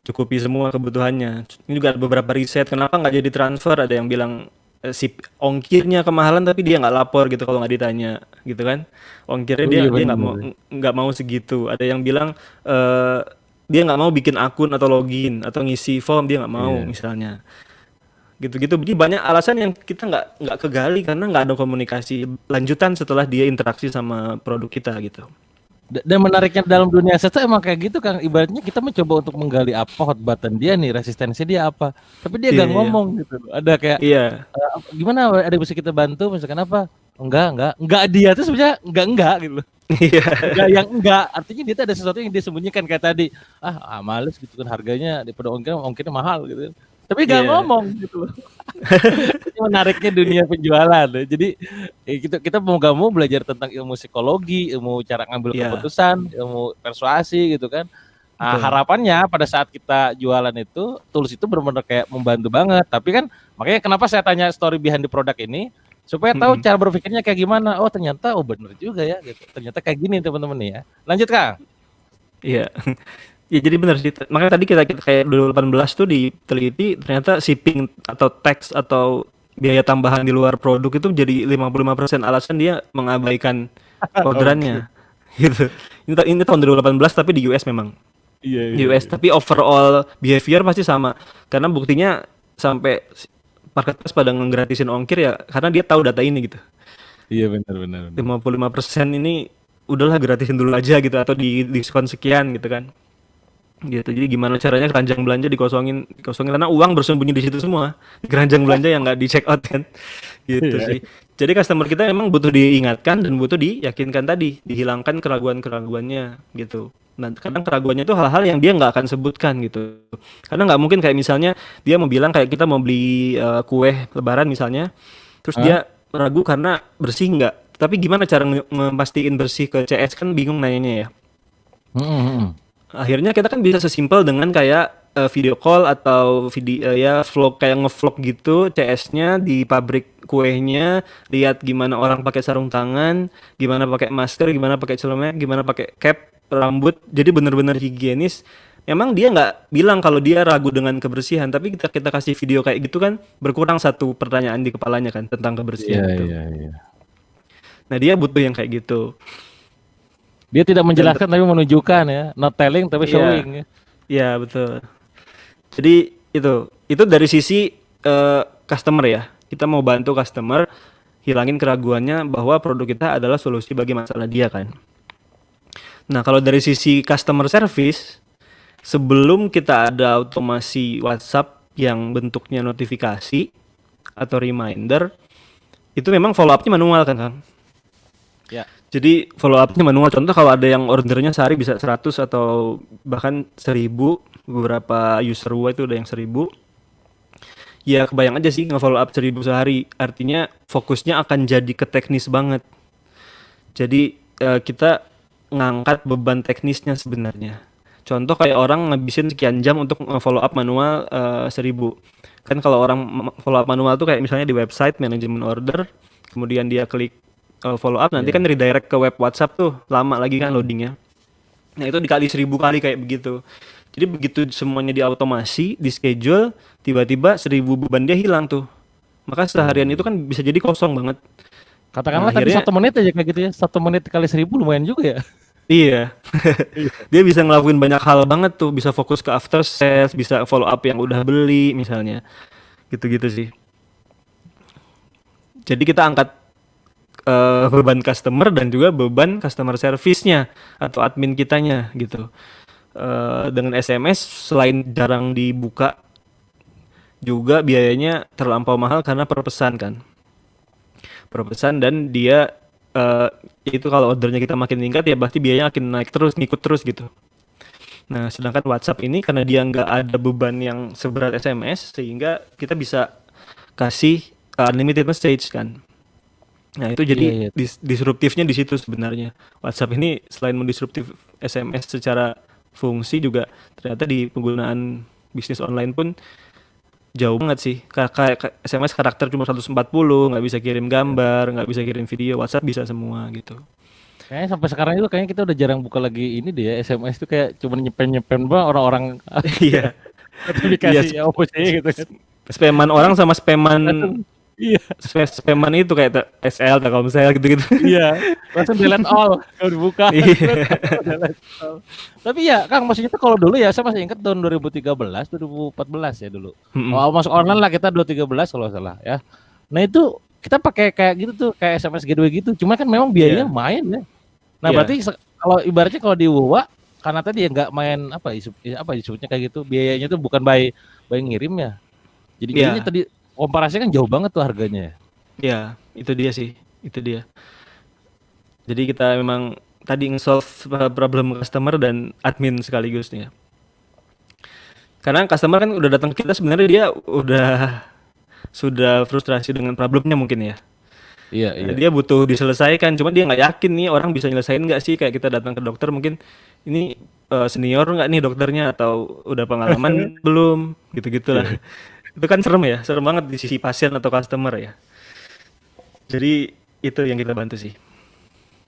cukupi semua kebutuhannya. Ini juga ada beberapa riset kenapa nggak jadi transfer. Ada yang bilang si ongkirnya kemahalan tapi dia nggak lapor gitu kalau nggak ditanya gitu kan. Ongkirnya Oh dia iya dia nggak mau bener. nggak mau segitu. Ada yang bilang eh, dia nggak mau bikin akun atau login atau ngisi form, dia nggak mau Iya. misalnya. Gitu-gitu. Jadi banyak alasan yang kita nggak kegali karena nggak ada komunikasi lanjutan setelah dia interaksi sama produk kita gitu. Dan menariknya dalam dunia sales tuh emang kayak gitu Kang, ibaratnya kita mencoba untuk menggali apa hot button dia nih, resistensi dia apa, tapi dia Iya, gak iya. ngomong gitu loh. Ada kayak Iya. gimana ada yang bisa kita bantu misalkan apa? Enggak dia tuh sebenarnya enggak gitu loh. Iya. Enggak yang enggak, artinya dia tuh ada sesuatu yang dia sembunyikan kayak tadi. Males gitu kan harganya daripada ongkirnya mahal gitu kan. Tapi gak Iya. ngomong gitu loh. Ini menariknya dunia penjualan. Jadi kita mau gak mau belajar tentang ilmu psikologi, ilmu cara ngambil Iya, keputusan, ilmu persuasi gitu kan. betul. Harapannya pada saat kita jualan itu, tools itu benar-benar kayak membantu banget. Tapi kan makanya kenapa saya tanya story behind the product ini, supaya tahu Mhm. cara berpikirnya kayak gimana. Oh ternyata, bener juga ya gitu. Ternyata kayak gini teman-teman nih ya. Lanjut Kang. Iya. Ya jadi benar sih. Makanya tadi kita kayak 2018 tuh diteliti ternyata shipping atau tax atau biaya tambahan di luar produk itu jadi 55% alasan dia mengabaikan Oke. orderannya. Gitu. Ini tahun 2018 tapi di US memang. Iya, Di iya, US iya. tapi overall behavior pasti sama. Karena buktinya sampai marketplace pada ngegratisin ongkir ya karena dia tahu data ini gitu. Iya benar benar benar. 55% ini udahlah gratisin dulu aja gitu atau di diskon sekian gitu kan. Gitu. Jadi gimana caranya keranjang belanja dikosongin karena uang bersembunyi di situ semua. Di keranjang belanja yang nggak di check out kan. Gitu Iya. sih. Jadi customer kita emang butuh diingatkan dan butuh diyakinkan tadi, dihilangkan keraguan-keraguannya gitu. Nah, kadang keraguannya itu hal-hal yang dia nggak akan sebutkan gitu. Karena nggak mungkin kayak misalnya dia mau bilang kayak kita mau beli kue lebaran misalnya, terus Hah? dia ragu karena bersih nggak. Tapi gimana cara ngemastiin bersih ke CS kan bingung nanyanya ya. Mm-mm. Akhirnya kita kan bisa sesimpel dengan kayak video call atau video ya vlog kayak ngevlog gitu CS-nya di pabrik kuenya, lihat gimana orang pakai sarung tangan, gimana pakai masker, gimana pakai celana, gimana pakai cap, rambut. Jadi benar-benar higienis. Emang dia nggak bilang kalau dia ragu dengan kebersihan, tapi kita kasih video kayak gitu kan berkurang satu pertanyaan di kepalanya kan tentang Iya kebersihan itu. iya iya. Nah, dia butuh yang kayak gitu. Dia tidak Dan menjelaskan tapi menunjukkan ya, not telling tapi iya, showing ya. iya betul. Jadi itu dari sisi customer ya. Kita mau bantu customer hilangin keraguannya bahwa produk kita adalah solusi bagi masalah dia kan. Nah, kalau dari sisi customer service, sebelum kita ada otomasi WhatsApp yang bentuknya notifikasi atau reminder, itu memang follow up-nya manual kan, Kang? Ya. Jadi follow up-nya manual. Contoh kalau ada yang ordernya sehari bisa 100 atau bahkan 1000, beberapa user gua itu udah yang 1000. Ya kebayang aja sih nge-follow up 1000 sehari. Artinya fokusnya akan jadi ke teknis banget. Jadi kita ngangkat beban teknisnya sebenarnya. Contoh kayak orang ngabisin sekian jam untuk follow up manual 1000. Kan kalau orang follow up manual tuh kayak misalnya di website manajemen order, kemudian dia klik follow up, nanti kan Iya. redirect ke web WhatsApp tuh, lama lagi kan loadingnya. Nah itu dikali 1000 kali kayak begitu. Jadi begitu semuanya diautomasi, di schedule, tiba-tiba 1000 beban dia hilang tuh. Maka seharian itu Oh. kan bisa jadi kosong banget. Nah Katakanlah tadi akhirnya 1 menit aja kayak gitu ya. 1 menit kali 1000 lumayan juga ya. iya, Iya. dia bisa ngelakuin banyak hal banget tuh. Bisa fokus ke after sales, bisa follow up yang udah beli misalnya. Gitu-gitu sih. Jadi kita angkat beban customer dan juga beban customer service-nya atau admin kitanya gitu. Dengan SMS selain jarang dibuka juga biayanya terlampau mahal karena per pesan kan. Per pesan dan dia itu kalau ordernya kita makin meningkat ya pasti biayanya akan naik terus, ngikut terus gitu. Nah, sedangkan WhatsApp ini karena dia nggak ada beban yang seberat SMS sehingga kita bisa kasih unlimited message kan. Nah, itu Iya jadi iya. disruptifnya di situ sebenarnya. WhatsApp ini selain mendisruptif SMS secara fungsi juga ternyata di penggunaan bisnis online pun jauh banget sih. Kayak SMS karakter cuma 140, nggak bisa kirim Iya. gambar, nggak bisa kirim video, WhatsApp bisa semua gitu. Kayaknya sampai sekarang itu kayaknya kita udah jarang buka lagi ini deh ya, SMS itu kayak cuma nyepen-nyepen doang orang-orang Iya, iya notifikasi ya apa sih gitu kan. spaman orang sama spaman Langsung Iya, Spam-spaman itu kayak SL, Telkomsel gitu-gitu. iya, langsung delete all kalau dibuka. Iya. Delete all. Tapi ya Kang, maksudnya tuh kalau dulu ya saya masih ingat tahun 2013, 2014 ya dulu. Mhm. Oh, masuk online lah kita 2013 kalau nggak salah ya. Nah itu kita pakai kayak gitu tuh, kayak SMS gateway gitu. Cuma kan memang biayanya Iya. lumayan ya. Nah Iya. berarti kalau ibaratnya kalau di WuWa karena tadi ya nggak main apa disebutnya kayak gitu, biayanya tuh bukan by ngirim ya. Jadi jadinya Iya. tadi komparasinya kan jauh banget tuh harganya ya. Iya, itu dia sih. Itu dia. Jadi kita memang tadi nge-solve problem customer dan admin sekaligus nih ya. Karena customer kan udah datang ke kita sebenarnya dia sudah frustrasi dengan problemnya mungkin ya. Iya, iya. Dia butuh diselesaikan, cuma dia nggak yakin nih orang bisa nyelesain nggak sih, kayak kita datang ke dokter mungkin ini senior nggak nih dokternya atau udah pengalaman belum, gitu-gitulah. Iya. Itu kan serem ya, serem banget di sisi pasien atau customer ya. Jadi itu yang kita bantu sih.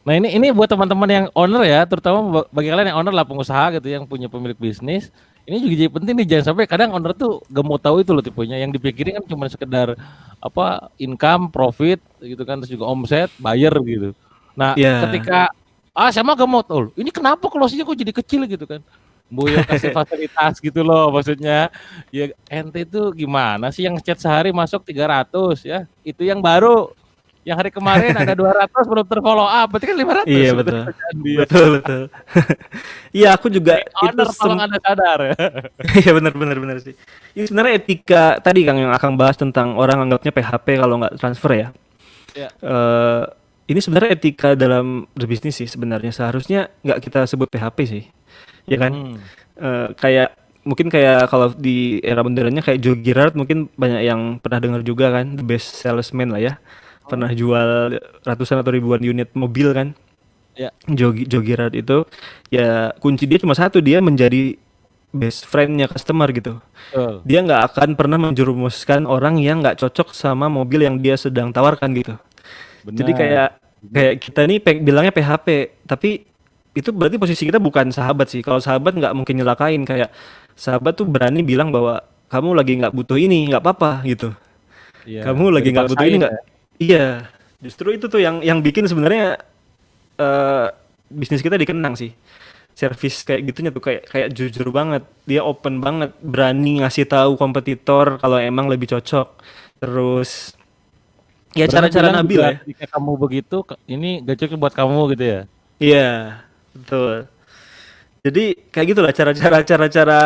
Nah ini buat teman-teman yang owner ya, terutama bagi kalian yang owner lah pengusaha gitu yang punya pemilik bisnis, ini juga jadi penting nih jangan sampai kadang owner tuh gak mau tahu itu loh tipenya, yang dipikirin kan cuma sekedar apa income, profit gitu kan, terus juga omset, buyer gitu. Nah Ya, ketika saya mah gak mau tahu, ini kenapa closingnya kok jadi kecil gitu kan? Boyo kasih fasilitas gitu loh maksudnya. Ya ente itu gimana sih yang chat sehari masuk 300 ya? Itu yang baru. Yang hari kemarin ada 200 belum terfollow up, berarti kan 500 iya sebetulnya betul, kerjaan dia. betul betul. Iya aku juga Hey, itu owner tolong Anda sadar ya. iya benar benar benar sih. Ini sebenarnya etika tadi Kang yang akan bahas tentang orang anggapnya PHP kalau nggak transfer ya. Ya. eh ini sebenarnya etika dalam berbisnis sih sebenarnya seharusnya nggak kita sebut PHP sih, ya kan? Hmm. Kayak mungkin kayak kalau di era modernnya kayak Joe Girard mungkin banyak yang pernah dengar juga kan, the best salesman lah ya. Pernah jual ratusan atau ribuan unit mobil kan. Ya, Joe Girard itu ya kunci dia cuma satu, dia menjadi best friendnya customer gitu. betul. Dia nggak akan pernah menjerumuskan orang yang nggak cocok sama mobil yang dia sedang tawarkan gitu. Jadi Benar. kayak kayak kita nih bilangnya PHP, tapi itu berarti posisi kita bukan sahabat sih. Kalau sahabat nggak mungkin nyelakain, kayak sahabat tuh berani bilang bahwa kamu lagi nggak butuh ini, nggak apa-apa gitu. Iya, Kamu gak lagi nggak butuh ini dipaksain nggak? ya. Iya, justru itu tuh yang bikin sebenarnya eh bisnis kita dikenang sih. Service kayak gitunya tuh kayak kayak jujur banget, dia open banget, berani ngasih tahu kompetitor kalau emang lebih cocok. Terus ya Berani cara-cara bilang Nabil juga ya. ketika kamu begitu, ini gak cocok buat kamu gitu ya. Iya, betul. Jadi kayak gitulah cara-cara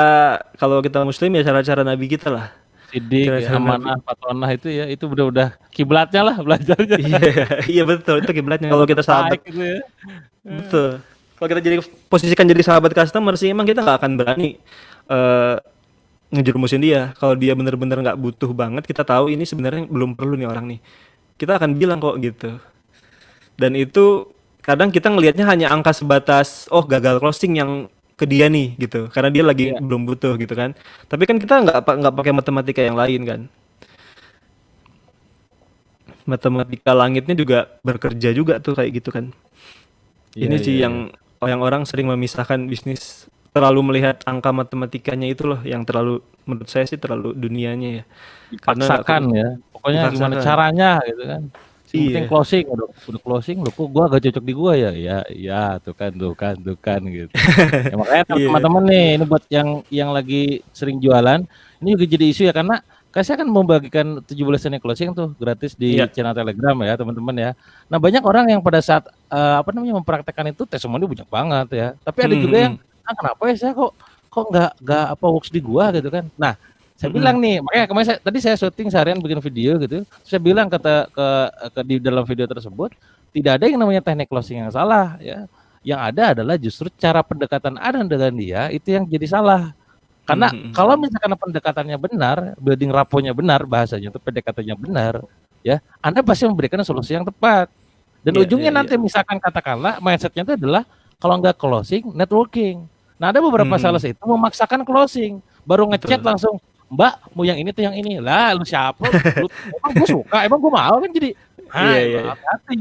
kalau kita muslim ya cara-cara nabi kita lah. Sidik, ya, Cara-cara nabi. amanah, fatonah itu ya, itu udah kiblatnya lah belajarnya. Iya, iya betul itu kiblatnya kalau kita sahabat. Baik gitu ya. Betul. Kalau kita jadi posisikan jadi sahabat customer sih emang kita nggak akan berani eh ngejerumusin dia. Kalau dia bener-bener nggak butuh banget, kita tahu ini sebenarnya belum perlu nih orang nih. Kita akan bilang kok gitu. Dan itu kadang kita ngelihatnya hanya angka sebatas oh gagal closing yang ke dia nih gitu karena dia lagi Iya. belum butuh gitu kan, tapi kan kita nggak pakai matematika yang lain kan, matematika langitnya juga bekerja juga tuh kayak gitu kan. Iya, Ini iya, sih iya. yang orang sering memisahkan bisnis, terlalu melihat angka matematikanya itu loh yang terlalu, menurut saya sih terlalu dunianya ya, karena nggak Dipaksakan ya. Pokoknya gimana dipaksakan. caranya gitu kan. Yang penting Iya. closing, udah closing loh kok gua gak cocok di gua ya. Ya, ya tuh kan gitu. Ya makanya Iya. teman-teman nih ini buat yang lagi sering jualan, ini juga jadi isu ya karena saya kan membagikan 17 ini closing tuh gratis di Iya. channel Telegram ya teman-teman ya. Nah banyak orang yang pada saat apa namanya mempraktekkan itu testimoni banyak banget ya. Tapi ada juga yang Mhm, kenapa ya saya kok nggak apa works di gua gitu kan. Nah saya mhm, bilang nih, makanya kemarin tadi saya syuting seharian bikin video gitu. Saya bilang ke di dalam video tersebut tidak ada yang namanya teknik closing yang salah ya. Yang ada adalah justru cara pendekatan Anda dengan dia itu yang jadi salah. mhm, Karena mhm, kalau misalkan pendekatannya benar, building raponya benar, bahasanya itu pendekatannya benar, ya, Anda pasti memberikan solusi yang tepat. Dan iya iya ujungnya iya, nanti misalkan katakanlah mindsetnya itu adalah kalau nggak closing, networking. Nah ada beberapa mhm, sales itu memaksakan closing, baru ngechat betul. langsung, Mbak mau yang ini tuh yang ini. Lah lu siapa? Lu emang gue suka, emang gue mau kan jadi. Iya iya iya. Hati-hati.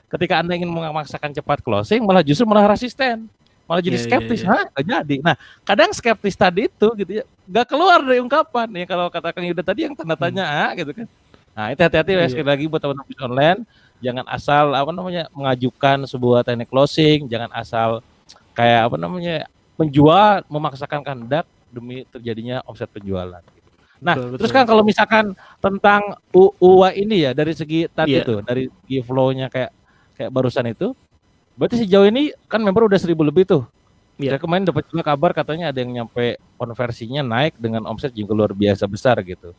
Ketika Anda ingin memaksakan cepat closing, malah resisten. Malah jadi Iya iya skeptis, iya. hah nggak jadi. Nah kadang skeptis tadi itu gitu ya, nggak keluar dari ungkapan ya kalau katakan Yuda tadi yang tanda Mmm, tanya gitu kan. Nah, itu hati-hati ya Iya. sekali lagi buat teman-teman bisnis online, jangan asal apa namanya, mengajukan sebuah teknik closing, jangan asal kayak apa namanya, menjual memaksakan kehendak demi terjadinya omset penjualan gitu. Nah, Betul terus betul. kan kalau misalkan tentang UA ini ya dari segi tadi Iya. tuh, dari segi flow-nya kayak kayak barusan itu, berarti sejauh ini kan member udah 1.000 lebih tuh. Iya. Saya kemarin dapat juga kabar katanya ada yang nyampe konversinya naik dengan omset juga luar biasa besar gitu.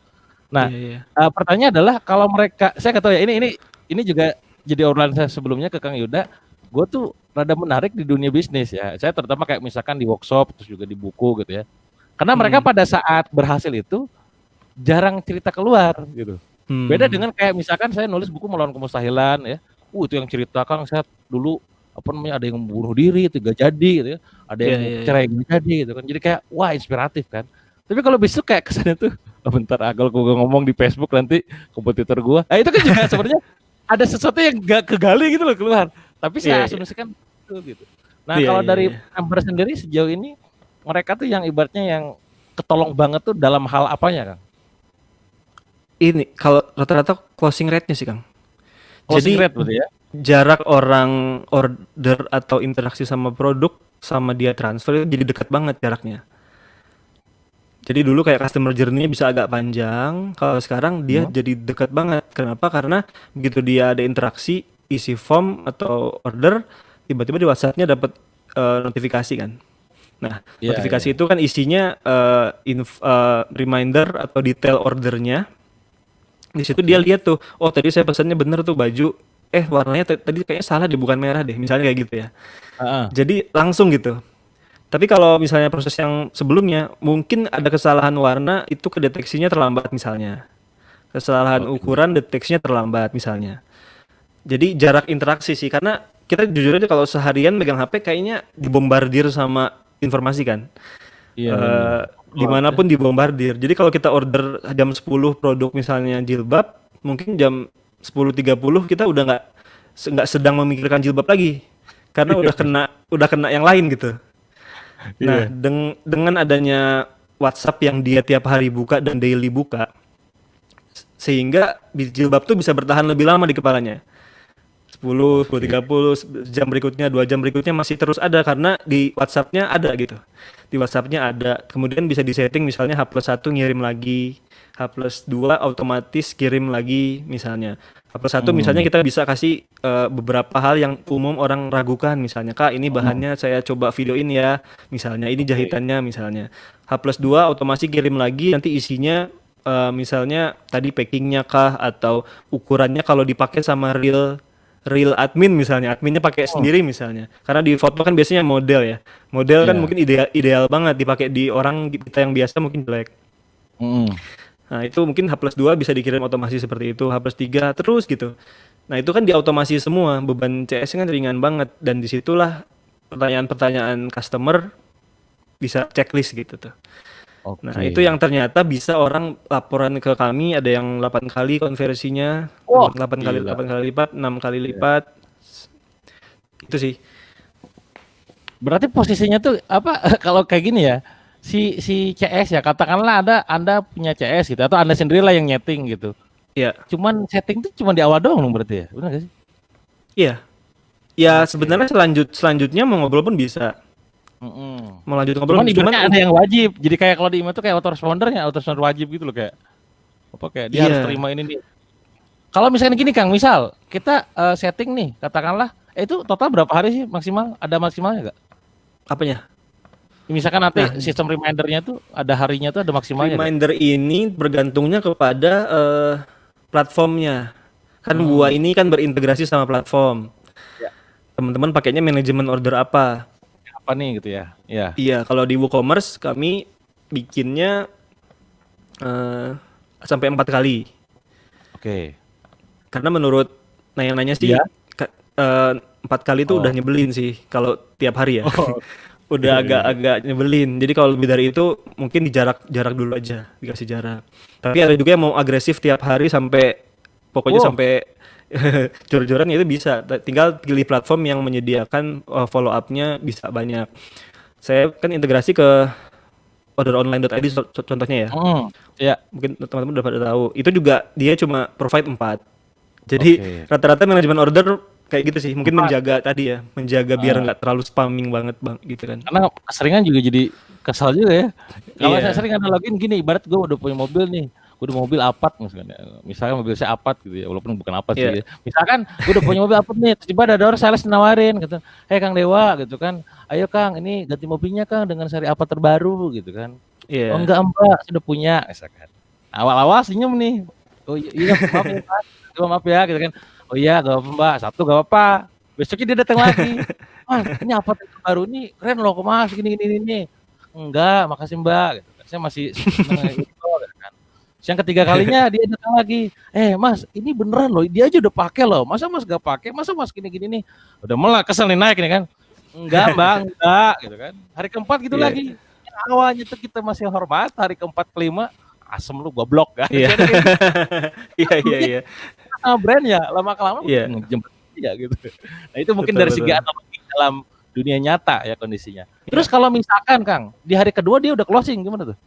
Nah, Iya iya. pertanyaannya adalah kalau mereka saya nggak tahu ya ini juga jadi obrolan saya sebelumnya ke Kang Yuda, gue tuh rada menarik di dunia bisnis ya. Saya terutama kayak misalkan di workshop terus juga di buku gitu ya. Karena mereka Mhm. pada saat berhasil itu jarang cerita keluar gitu. Beda Hmm. dengan kayak misalkan saya nulis buku melawan kemustahilan ya. Itu yang cerita Kang saya dulu apa namanya ada yang bunuh diri itu gak jadi gitu ya. Ada yang Iya mau iya iya. cerai gak jadi gitu kan. Jadi kayak wah inspiratif kan. Tapi kalau besok kayak kesannya tuh oh, bentar kalau gue ngomong di Facebook nanti kompetitor gue. Nah itu kan juga sebenarnya ada sesuatu yang gak kegali gitu loh keluar. Tapi Iya saya iya. asumsikan itu gitu. Nah Iya kalau iya dari iya. member sendiri sejauh ini mereka tuh yang ibaratnya yang ketolong banget tuh dalam hal apanya Kang? Ini kalau rata-rata closing rate-nya sih, Kang. Closing Jadi rate berarti ya? jarak orang order atau interaksi sama produk sama dia transfer itu jadi dekat banget jaraknya. Jadi dulu kayak customer journey-nya bisa agak panjang, kalau sekarang dia Hmm. jadi dekat banget. Kenapa? Karena begitu dia ada interaksi, isi form atau order, tiba-tiba di WhatsApp-nya dapat notifikasi kan. Nah, Iya, iya. notifikasi itu kan isinya reminder atau detail ordernya. Di situ dia Oke. lihat tuh, oh tadi saya pesannya bener tuh baju, warnanya tadi kayaknya salah deh, bukan merah deh, misalnya kayak gitu ya. Heeh. Jadi langsung gitu. Tapi kalau misalnya proses yang sebelumnya, mungkin ada kesalahan warna itu kedeteksinya terlambat misalnya. Kesalahan Oke. ukuran deteksinya terlambat misalnya. Jadi jarak interaksi sih, karena kita jujur aja kalau seharian megang HP kayaknya dibombardir sama informasi kan. Iya benar. Eh, Cloud ya. Dimanapun dibombardir. Jadi kalau kita order jam 10 produk misalnya jilbab, mungkin jam 10.30 kita udah nggak sedang memikirkan jilbab lagi, karena udah kena yang lain gitu. Nah, Iya. dengan adanya WhatsApp yang dia tiap hari buka dan daily buka, sehingga jilbab tuh bisa bertahan lebih lama di kepalanya. 10, Oke. 10.30, jam berikutnya, 2 jam berikutnya masih terus ada karena di WhatsApp-nya ada gitu. Di WhatsApp-nya ada. Kemudian bisa disetting misalnya H+1 ngirim lagi, H+2 otomatis kirim lagi misalnya. H+1 misalnya Hmm. kita bisa kasih beberapa hal yang umum orang ragukan, misalnya Kak ini Hmm. bahannya saya coba videoin ya, misalnya ini Oke. jahitannya misalnya. H+2 otomatis kirim lagi, nanti isinya misalnya tadi packingnya kah atau ukurannya kalau dipakai sama real admin misalnya, adminnya pakai Hmm. sendiri misalnya, karena di foto kan biasanya model ya, model kan Iya. mungkin ideal ideal banget dipakai di orang kita yang biasa mungkin jelek. Hmm. Nah itu mungkin H+2 bisa dikirim otomasi seperti itu, H+3 terus gitu. Nah itu kan diotomasi semua, beban CS kan ringan banget, dan disitulah pertanyaan-pertanyaan customer bisa checklist gitu tuh. Nah Oke. itu yang ternyata bisa orang laporan ke kami ada yang 8 kali konversinya, Wah, 8 kali gila. 8 kali lipat, 6 kali Iya. lipat, itu sih. Berarti posisinya tuh apa kalau kayak gini ya? Si CS ya, katakanlah Anda punya CS gitu atau Anda sendirilah yang nyeting gitu. Iya, Cuman setting tuh cuma di awal doang dong berarti ya? Benar gak sih? iya. Ya Oke. sebenarnya selanjutnya mau ngobrol pun bisa. Mm-mm. Mau lanjut ngobrol, Cuman cuman ibaratnya ada yang wajib. Jadi kayak kalau di email tuh kayak autoresponder wajib gitu loh kayak apa kayak dia harus iya, terima ini nih. Kalau misalnya gini Kang, misal kita setting nih, katakanlah itu total berapa hari sih maksimal? Ada maksimalnya nggak? apanya? Misalkan nanti Nah, sistem remindernya tuh ada harinya tuh ada maksimalnya nggak? reminder ini bergantungnya kepada platformnya. Kan Gua Hmm. ini kan berintegrasi sama platform. Ya. Teman-teman pakainya manajemen order apa? Apa nih gitu ya? Ya. Iya, kalau di WooCommerce kami bikinnya eh, sampai 4 kali. Oke. Karena menurut yang nanya Iya. sih 4 kali itu udah Oh. nyebelin sih kalau tiap hari ya. Oh. Iya Udah iya iya. agak-agak nyebelin. Jadi kalau lebih dari itu mungkin di jarak dulu aja, dikasih jarak. Tapi ada juga yang mau agresif tiap hari sampai pokoknya Wow. sampai jor-joran ya itu bisa. Tinggal pilih platform yang menyediakan follow up-nya bisa banyak. Saya kan integrasi ke orderonline.id contohnya ya. Iya. Mungkin teman-teman udah pada tahu. Itu juga dia cuma provide 4. Jadi Oke. rata-rata manajemen order kayak gitu sih. Mungkin 4. menjaga tadi ya, menjaga biar nggak terlalu spamming banget bang, gitu kan. Karena keseringan juga jadi kesal juga ya. Kalau saya Iya, sering analogin gini, ibarat gue udah punya mobil nih, gue udah mobil Alphard misalnya mobil saya Alphard gitu ya, walaupun bukan Alphard iya, sih. Misalkan gue udah punya mobil Alphard nih, tiba ada orang sales nawarin gitu, "Hei Kang Dewa," gitu kan, "ayo Kang, ini ganti mobilnya Kang dengan seri Alphard terbaru," gitu kan. "Oh iya. enggak Mbak, saya udah punya," misalkan. Awal-awal senyum nih, "Oh iya maaf ya Mas, maaf ya," gitu kan. "Oh iya gak apa Mbak, 1 gak apa-apa." Besoknya dia datang lagi, "Mas, ini Alphard yang terbaru ini keren loh kok Mas, gini gini gini." "Enggak, makasih Mbak," gitu kan, "saya masih seneng yang ini kok," gitu kan. Terus yang ketiga kalinya dia datang lagi, "Eh Mas, ini beneran loh, dia aja udah pakai loh, masa Mas gak pakai? Masa Mas gini-gini nih?" Udah mulai kesel nih naik nih kan, "Enggak Mbak, enggak," gitu kan. Hari keempat gitu Iya, lagi, yang awalnya tuh kita masih hormat, hari keempat, kelima, "Asem lu goblok," kan. iya. Jadi kayak gitu, Iya, iya, duitnya iya. sama brand ya, lama-kelamaan Iya, ngejemput ya gitu. Nah itu mungkin betul, dari segi betul. analogi dalam dunia nyata ya kondisinya. Terus Iya. kalau misalkan Kang, di hari kedua dia udah closing gimana tuh?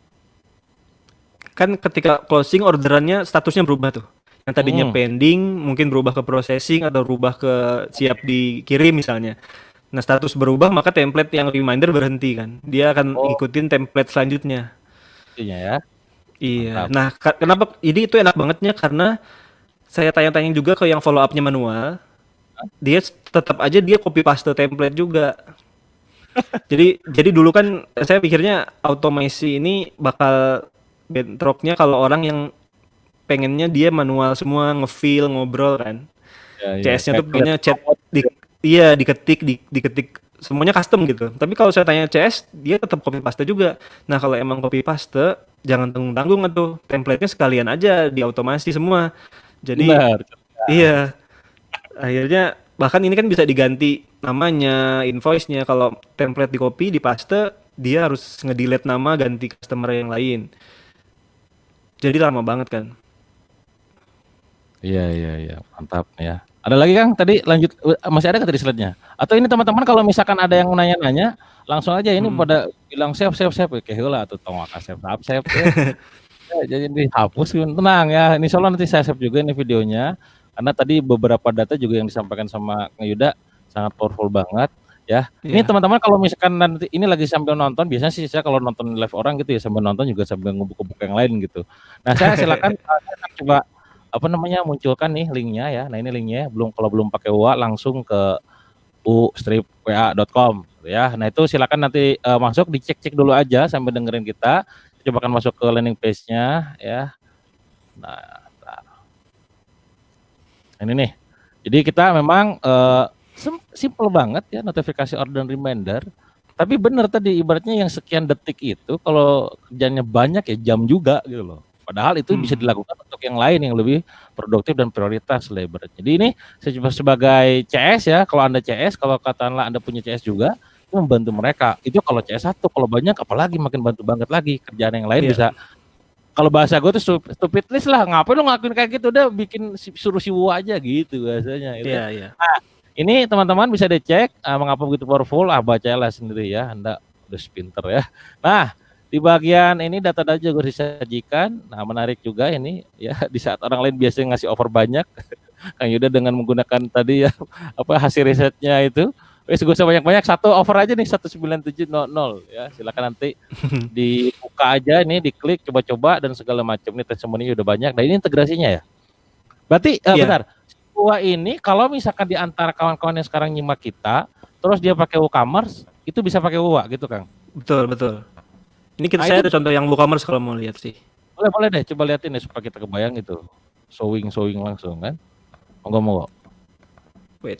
Kan ketika closing orderannya statusnya berubah tuh. Yang tadinya Mhm. pending mungkin berubah ke processing atau berubah ke siap dikirim misalnya. Nah, status berubah maka template yang reminder berhenti kan. Dia akan Oh, ngikutin template selanjutnya. itunya ya, Iya. mantap. Nah, kenapa ini itu enak bangetnya karena saya tanya-tanya juga ke yang follow up-nya manual, dia tetap aja dia copy paste template juga. Jadi dulu kan saya pikirnya automasi ini bakal bentroknya kalau orang yang pengennya dia manual semua, nge-fill, ngobrol kan. Ya ya, CS-nya kayak tuh kelihatan pengennya chat robot di gitu ya. iya diketik semuanya custom gitu. Tapi kalau saya tanya CS, dia tetap copy paste juga. Nah, kalau emang copy paste, jangan tanggung-tanggung tuh. Template-nya sekalian aja diautomasi semua. Jadi Benar, cerdas. iya, akhirnya bahkan ini kan bisa diganti namanya, invoice-nya. Kalau template di copy, di paste, dia harus nge-delete nama ganti customer yang lain. Jadi lama banget kan. Iya iya iya, mantap ya. Ada lagi Kang tadi lanjut masih ada nggak tadi slide-nya? Atau ini teman-teman kalau misalkan ada yang nanya-nanya, langsung aja ini Mm. pada bilang save save save, kayak heula atuh tong maka save save ya. Ya, jadi dihapus tenang ya, insya Allah nanti saya save juga ini videonya, karena tadi beberapa data juga yang disampaikan sama Kang Yuda sangat powerful banget ya. Ini Iya. teman-teman kalau misalkan nanti ini lagi sambil nonton, biasanya sih saya kalau nonton live orang gitu ya sambil nonton juga sambil ngebuk-ngebuk yang lain gitu. Nah saya silakan coba apa namanya munculkan nih linknya ya. Nah ini linknya kalau belum pakai WA langsung ke u-wa.com ya. Nah itu silakan nanti masuk dicek-cek dulu aja sambil dengerin kita. Coba kan masuk ke landing page-nya ya. Nah, ini nih. Jadi kita memang simple banget ya notifikasi order dan reminder. Tapi benar tadi ibaratnya yang sekian detik itu kalau kerjanya banyak ya jam juga gitu loh. Padahal itu bisa Hmm. dilakukan untuk yang lain yang lebih produktif dan prioritas lah ibaratnya. Jadi ini sebagai CS ya, kalau Anda CS, kalau katakanlah Anda punya CS juga, itu membantu mereka. Itu kalau CS 1, kalau banyak apalagi makin bantu banget lagi. Kerjaan yang lain Iya. bisa, kalau bahasa gue tuh stupid list lah, ngapain lu ngelakuin kayak gitu, udah bikin suruh si Wu aja gitu bahasanya gitu ya. Iya, iya. Nah, ini teman-teman bisa dicek mengapa begitu powerful, bacalah sendiri ya, Anda udah pinter ya. Nah, di bagian ini data-data juga disajikan. Nah, menarik juga ini ya, di saat orang lain biasanya ngasih offer banyak, Kang Yuda dengan menggunakan tadi ya apa hasil risetnya itu, wes gue usah banyak-banyak, satu offer aja nih 19700 ya. Silakan nanti dibuka aja ini, diklik coba-coba dan segala macam ini testimoni udah banyak. Nah, ini integrasinya ya. Berarti Iya, bentar. Gua ini kalau misalkan di antara kawan-kawan yang sekarang nyimak kita, terus dia pakai WooCommerce, itu bisa pakai Wua gitu, Kang. betul, betul. Ini Nah, saya itu ada contoh yang WooCommerce kalau mau lihat sih. boleh boleh deh coba liatin deh supaya kita kebayang gitu. Showing langsung kan. Monggo. Wait.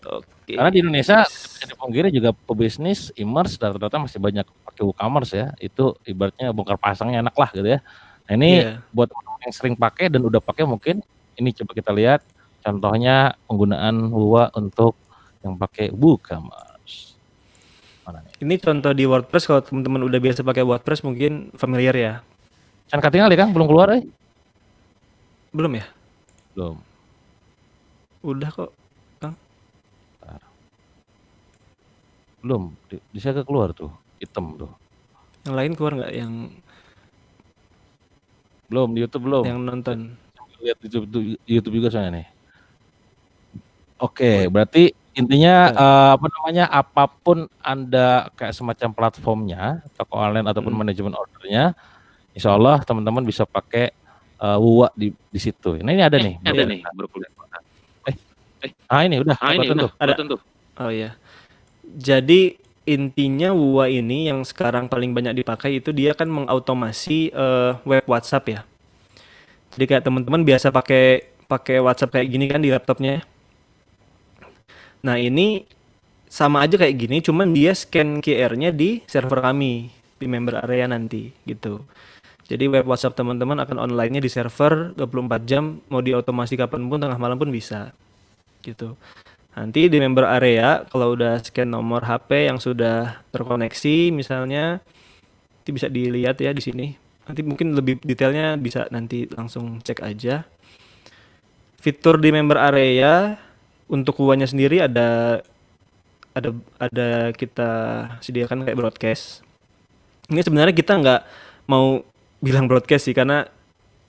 Oke. Karena di Indonesia bisa dipungkiri juga pebisnis e-commerce rata-rata masih banyak pakai WooCommerce ya. Itu ibaratnya bongkar pasangnya enak lah gitu ya. Nah, ini Iya. buat teman-teman yang sering pakai dan udah pakai mungkin ini coba kita lihat contohnya penggunaan Wua untuk yang pakai WooCommerce. Mana nih? Ini contoh di WordPress, kalau teman-teman udah biasa pakai WordPress mungkin familiar ya. Can katingali Kang belum keluar Belum ya? belum. Udah kok, Kang. Bentar. Belum. Bisa keluar tuh, hitam tuh. Yang lain keluar nggak Belum, di YouTube belum. yang nonton? Lihat YouTube juga soalnya nih. Oh, Oke, berarti intinya kita apa namanya, apapun Anda kayak semacam platformnya, toko online ataupun mm, manajemen ordernya, insya Allah teman-teman bisa pakai WUA di situ. Nah ini ada nih ada berkulit. nih berkulit. Eh, Eh, ini udah button tuh. ada. Oh ya. Jadi intinya WUA ini yang sekarang paling banyak dipakai itu dia kan mengautomasi web WhatsApp ya. Jadi kayak teman-teman biasa pakai pakai WhatsApp kayak gini kan di laptopnya. Nah, ini sama aja kayak gini, cuman dia scan QR-nya di server kami, di member area nanti, gitu. Jadi web WhatsApp teman-teman akan online-nya di server 24 jam, mau diotomasi kapanpun, tengah malam pun bisa, gitu. Nanti di member area, kalau udah scan nomor HP yang sudah terkoneksi, misalnya, nanti bisa dilihat ya di sini. Nanti mungkin lebih detailnya bisa nanti langsung cek aja. Fitur di member area untuk UA-nya sendiri ada kita sediakan kayak broadcast. Ini sebenarnya kita nggak mau bilang broadcast sih karena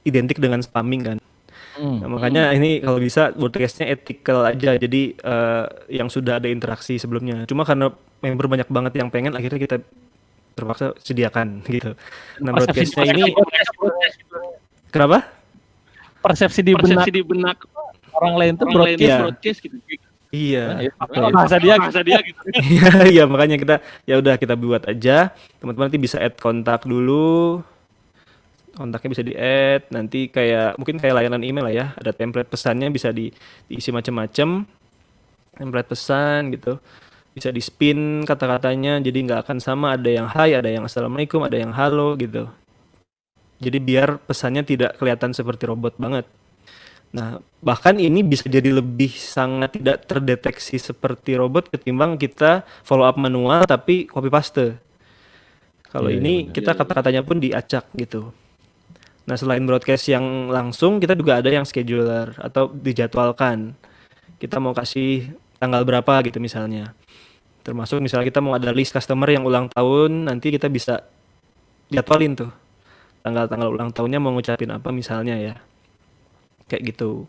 identik dengan spamming kan. Nah, makanya ini kalau bisa broadcastnya ethical aja. Jadi yang sudah ada interaksi sebelumnya. Cuma karena member banyak banget yang pengen, akhirnya kita terpaksa sediakan gitu. Nah broadcastnya ini kenapa? Persepsi di benak orang lain tuh broadcast gitu. Iya. Bahasa dia gitu. Iya makanya kita ya udah kita buat aja. Teman-teman nanti bisa add kontak dulu. Kontaknya bisa di-add, nanti kayak mungkin kayak layanan email lah ya. Ada template pesannya bisa diisi macam-macam. Template pesan gitu. Bisa di-spin kata-katanya jadi nggak akan sama, ada yang hai, ada yang assalamualaikum, ada yang halo gitu. Jadi biar pesannya tidak kelihatan seperti robot banget. Nah, bahkan ini bisa jadi lebih sangat tidak terdeteksi seperti robot ketimbang kita follow up manual tapi copy paste. Kalau ini kita kata-katanya pun diacak gitu. Nah, selain broadcast yang langsung, kita juga ada yang scheduler atau dijadwalkan. Kita mau kasih tanggal berapa gitu misalnya. Termasuk misalnya kita mau ada list customer yang ulang tahun, nanti kita bisa jadwalin tuh. Tanggal-tanggal ulang tahunnya mau ngucapin apa misalnya ya. Kayak gitu.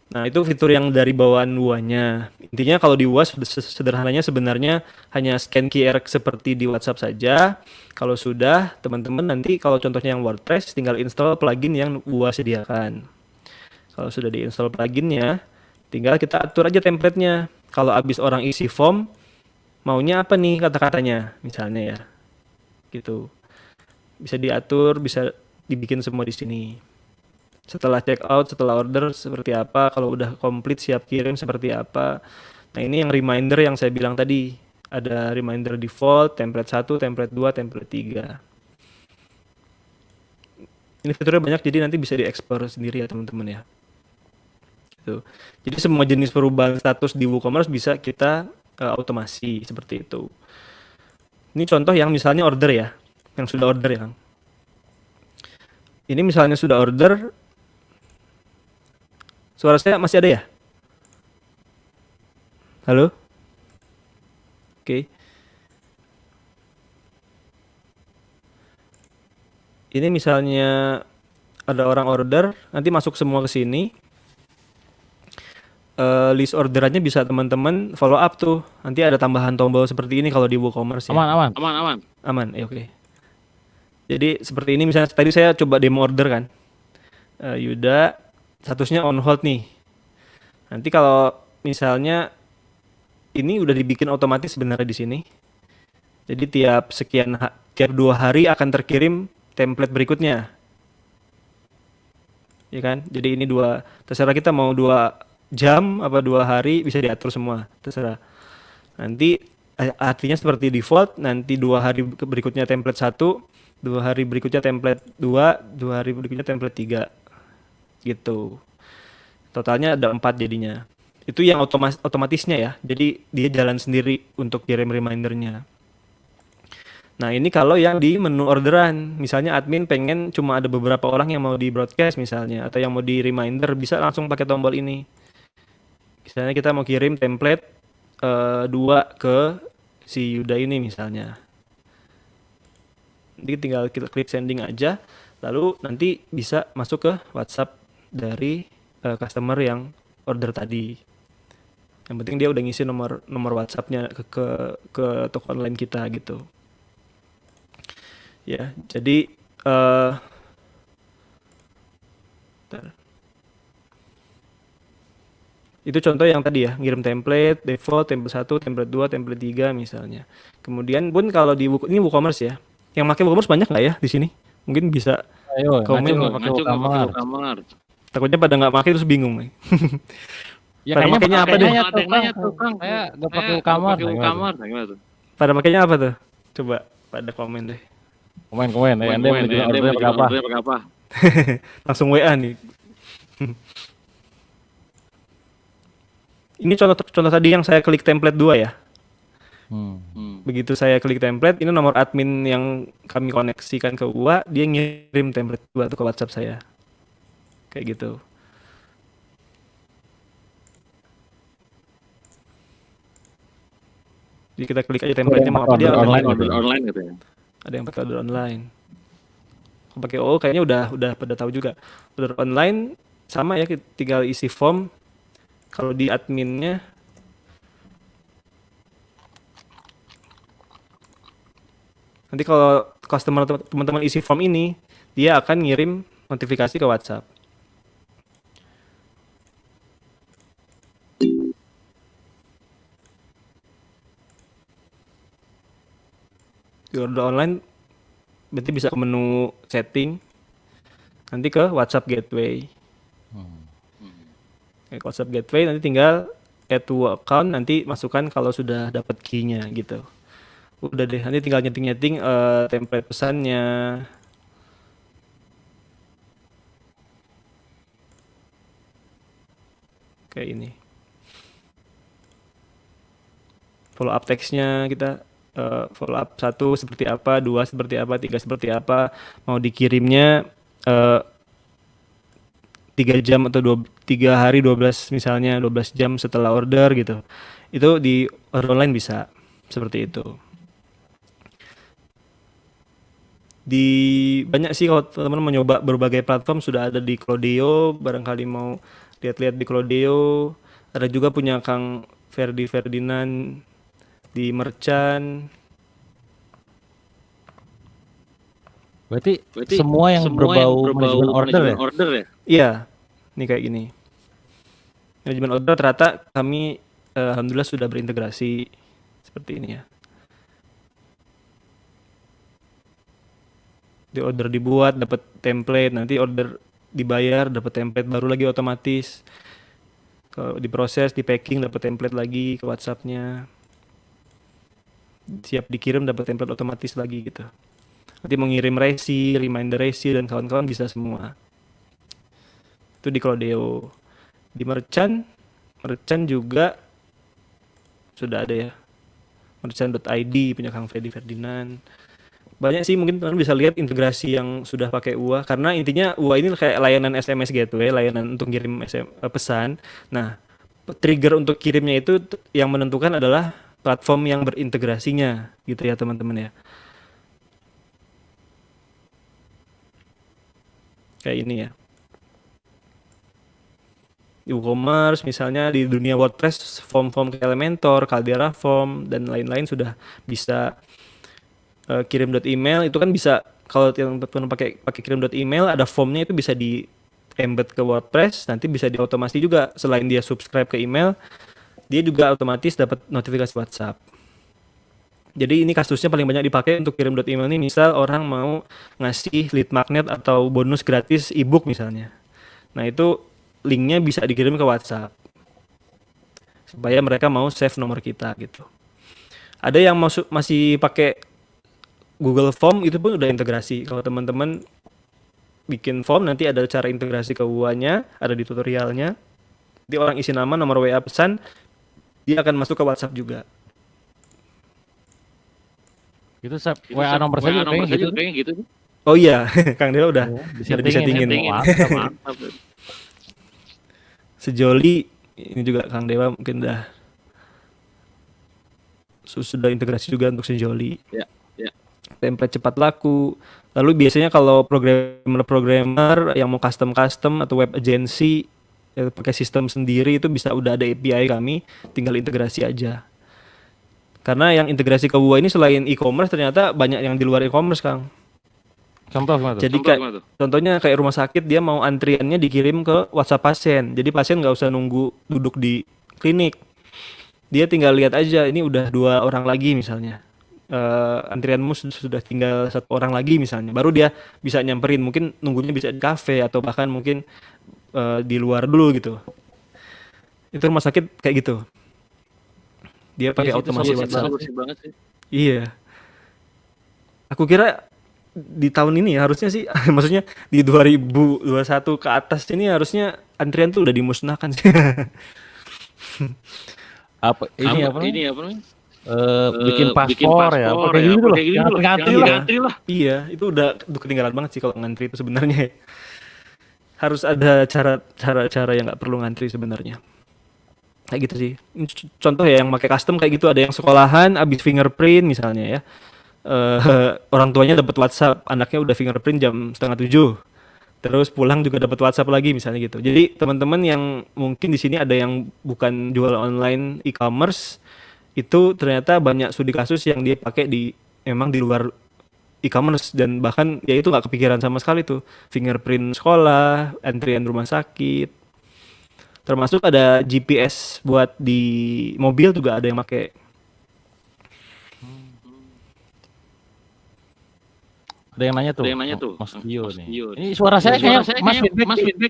Nah, itu fitur yang dari bawaan WUA-nya. Intinya kalau di WUA sederhananya sebenarnya hanya scan QR seperti di WhatsApp saja. Kalau sudah, teman-teman nanti kalau contohnya yang WordPress tinggal install plugin yang WUA sediakan. Kalau sudah diinstal pluginnya, tinggal kita atur aja template-nya. Kalau habis orang isi form, maunya apa nih kata-katanya misalnya ya. Gitu. Bisa diatur, bisa dibikin semua di sini. Setelah check out, setelah order seperti apa, kalau udah komplit siap kirim seperti apa. Nah, ini yang reminder yang saya bilang tadi. Ada reminder default, template 1, template 2, template 3. Ini fiturnya banyak jadi nanti bisa dieksplor sendiri ya teman-teman ya. Gitu. Jadi semua jenis perubahan status di WooCommerce bisa kita automasi seperti itu. Ini contoh yang misalnya order ya, yang sudah order ya Kang. Ini misalnya sudah order, suara saya masih ada ya? Halo? Oke. Ini misalnya ada orang order, nanti masuk semua ke sini. List orderannya bisa teman-teman follow up tuh. Nanti ada tambahan tombol seperti ini kalau di WooCommerce ya. Aman, ya oke. Jadi seperti ini misalnya tadi saya coba demo order kan. Yuda statusnya on hold nih. Nanti kalau misalnya ini udah dibikin otomatis sebenarnya di sini. Jadi tiap 2 hari akan terkirim template berikutnya. Ya kan? Jadi ini terserah kita mau 2 jam apa 2 hari bisa diatur semua, terserah. Nanti artinya seperti default, nanti 2 hari berikutnya template 1, 2 hari berikutnya template 2, 2 hari berikutnya template 3. Gitu. Totalnya ada 4 jadinya. Itu yang otomatisnya ya. Jadi dia jalan sendiri untuk kirim remindernya. Nah, ini kalau yang di menu orderan, misalnya admin pengen cuma ada beberapa orang yang mau di broadcast misalnya, atau yang mau di reminder, bisa langsung pakai tombol ini. Misalnya kita mau kirim template 2 ke si Yuda ini misalnya. Nanti tinggal kita klik sending aja, lalu nanti bisa masuk ke WhatsApp dari customer yang order tadi. Yang penting dia udah ngisi nomor WhatsApp-nya ke toko online kita gitu. Ya, jadi bentar. Itu contoh yang tadi ya, ngirim template, default, template 1, template 2, template 3 misalnya. Kemudian pun kalau di ini WooCommerce ya. Yang pakai WooCommerce banyak nggak ya di sini? Mungkin bisa Ayo, komen. Ngacung nggak pakai WooCommerce. Takutnya pada nggak pakai terus bingung nih. Ya Pada makainya apa deh? ada yang nanya tuh, Kang. Saya nggak pakai WooCommerce. Gimana tuh? Pada makainya apa tuh? Coba pada komen deh. Komen. Anda yang menunjukkan ordernya pakai apa? Langsung WA nih. Ini contoh tadi yang saya klik template 2 ya. Begitu saya klik template, ini nomor admin yang kami koneksikan ke UA, dia ngirim template 2 tuh ke WhatsApp saya. Kayak gitu. Jadi kita klik aja template-nya mau apa, dia online gitu ya. Ada yang pakai order online. Pakai kayaknya udah pada tahu juga. Order online sama ya, tinggal isi form. Kalau di adminnya nanti kalau customer teman-teman isi form ini, dia akan ngirim notifikasi ke WhatsApp. Di order online berarti bisa ke menu setting, nanti ke WhatsApp gateway. Ke WhatsApp gateway nanti tinggal add to account, nanti masukkan kalau sudah dapat key-nya gitu. Udah deh, nanti tinggal nyeting template pesannya. Kayak ini. Follow up text-nya kita follow up 1 seperti apa, 2 seperti apa, 3 seperti apa, mau dikirimnya 3 jam atau 3 hari 12 misalnya 12 jam setelah order gitu. Itu di order online bisa seperti itu. Di banyak sih kalau teman-teman mau nyoba berbagai platform, sudah ada di Clodeo, barangkali mau lihat-lihat di Clodeo. Ada juga punya Kang Ferdinand di Merchant. Berarti semua yang berbau manajemen order ya? Iya, ini kayak gini. Manajemen order ternyata kami alhamdulillah sudah berintegrasi seperti ini ya. Di order dibuat dapat template, nanti order dibayar dapat template baru lagi otomatis. Kalau diproses, di packing dapat template lagi ke WhatsApp-nya. Siap dikirim dapat template otomatis lagi gitu. Nanti mengirim resi, reminder resi dan kawan-kawan bisa semua. Itu di Clodeo. Di Merchant juga sudah ada ya. Merchant.id punya Kang Ferdinand. Banyak sih, mungkin teman-teman bisa lihat integrasi yang sudah pakai UA, karena intinya UA ini kayak layanan SMS gateway, layanan untuk kirim pesan. Nah, trigger untuk kirimnya itu yang menentukan adalah platform yang berintegrasinya gitu ya teman-teman ya. Kayak ini ya. Di WooCommerce misalnya, di dunia WordPress, form-form kayak Elementor, Caldera Form dan lain-lain sudah bisa kirim.email. Itu kan bisa, kalau yang teman-teman pakai kirim.email, ada formnya itu bisa di embed ke WordPress, nanti bisa diotomasi juga. Selain dia subscribe ke email, dia juga otomatis dapat notifikasi WhatsApp. Jadi ini kasusnya paling banyak dipakai untuk kirim.email ini, misal orang mau ngasih lead magnet atau bonus gratis ebook misalnya. Nah itu linknya bisa dikirim ke WhatsApp supaya mereka mau save nomor kita gitu. Ada yang masih pakai Google Form, itu pun udah integrasi. Kalau teman-teman bikin form, nanti ada cara integrasi ke UA-nya, ada di tutorialnya. Nanti orang isi nama, nomor WA pesan, dia akan masuk ke WhatsApp juga. Itu WA nomor saja kayaknya gitu. Oh iya, Kang Dela udah disettingin. Mantap. Sejoli ini juga Kang Dewa mungkin sudah integrasi juga untuk Sejoli. Ya. template cepat laku. Lalu biasanya kalau programmer-programmer yang mau custom atau web agency pakai sistem sendiri itu bisa udah ada API kami, tinggal integrasi aja. Karena yang integrasi ke Wua ini selain e-commerce ternyata banyak yang di luar e-commerce, Kang. Contoh gimana tuh? Jadi contohnya kayak rumah sakit dia mau antriannya dikirim ke WhatsApp pasien. Jadi pasien nggak usah nunggu duduk di klinik. Dia tinggal lihat aja ini udah 2 orang lagi misalnya. Antrianmu sudah tinggal 1 orang lagi misalnya. Baru dia bisa nyamperin, mungkin nunggunya bisa di kafe atau bahkan mungkin di luar dulu gitu. Itu rumah sakit kayak gitu. Dia pakai otomasi WhatsApp. banget sih. Iya. Aku kira di tahun ini ya harusnya sih maksudnya di 2021 ke atas ini harusnya antrian tuh udah dimusnahkan sih. Apa ini apa Ini namanya? apa namanya? Bikin paspor ya, apa kayak gitu loh. Yang ngantri lah. Ngantri lah. Iya, itu udah ketinggalan banget sih kalau ngantri itu sebenarnya. Harus ada cara yang nggak perlu ngantri sebenarnya. Kayak gitu sih. Ini contoh ya yang pakai custom kayak gitu, ada yang sekolahan abis fingerprint misalnya ya. Orang tuanya dapat WhatsApp, anaknya udah fingerprint jam 6:30. Terus pulang juga dapat WhatsApp lagi misalnya gitu. Jadi teman-teman yang mungkin di sini ada yang bukan jual online e-commerce, itu ternyata banyak studi kasus yang dia pakai emang di luar e-commerce dan bahkan ya itu nggak kepikiran sama sekali tuh. Fingerprint sekolah, antrian rumah sakit. Termasuk ada GPS buat di mobil juga ada yang pakai. Ada yang nanya tuh. Mas Dio Mas nih. Dio. Ini suara saya kayak Mas feedback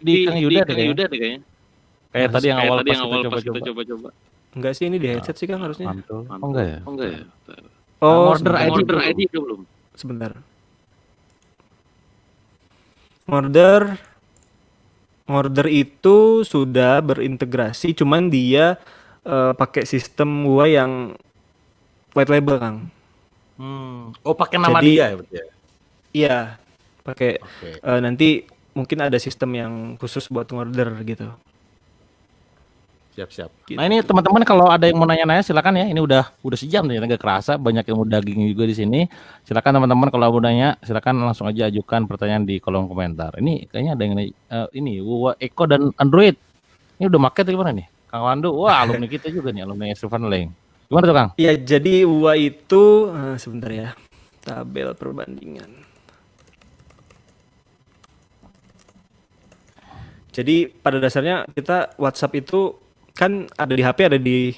di Kang Yuda deh kayaknya. kayaknya. Kayak tadi yang awal pas pas kita kita coba-coba. Enggak sih, ini di headset sih Kang harusnya. Mantul. Oh enggak ya? Enggak ya? Oh, Order sebentar. ID Order ID udah belum? Sebentar. Order itu sudah berintegrasi, cuman dia pakai sistem gua yang white label, Kang. Oh pakai nama Jadi- dia ya berarti ya? Iya, pakai Oke. nanti mungkin ada sistem yang khusus buat order gitu. Siap. Gitu. Nah ini teman-teman kalau ada yang mau nanya-nanya silakan ya. Ini udah sejam nih, agak kerasa banyak yang mau daging juga di sini. Silakan teman-teman kalau mau nanya silakan langsung aja ajukan pertanyaan di kolom komentar. Ini kayaknya ada yang ini Wua Eko dan Android. Ini udah make atau gimana nih? Kang Wandu, wah alumni kita juga nih, alumni Evan Leng. Gimana tuh Kang? Iya, jadi Wua itu sebentar ya. Tabel perbandingan. Jadi pada dasarnya kita WhatsApp itu kan ada di HP, ada di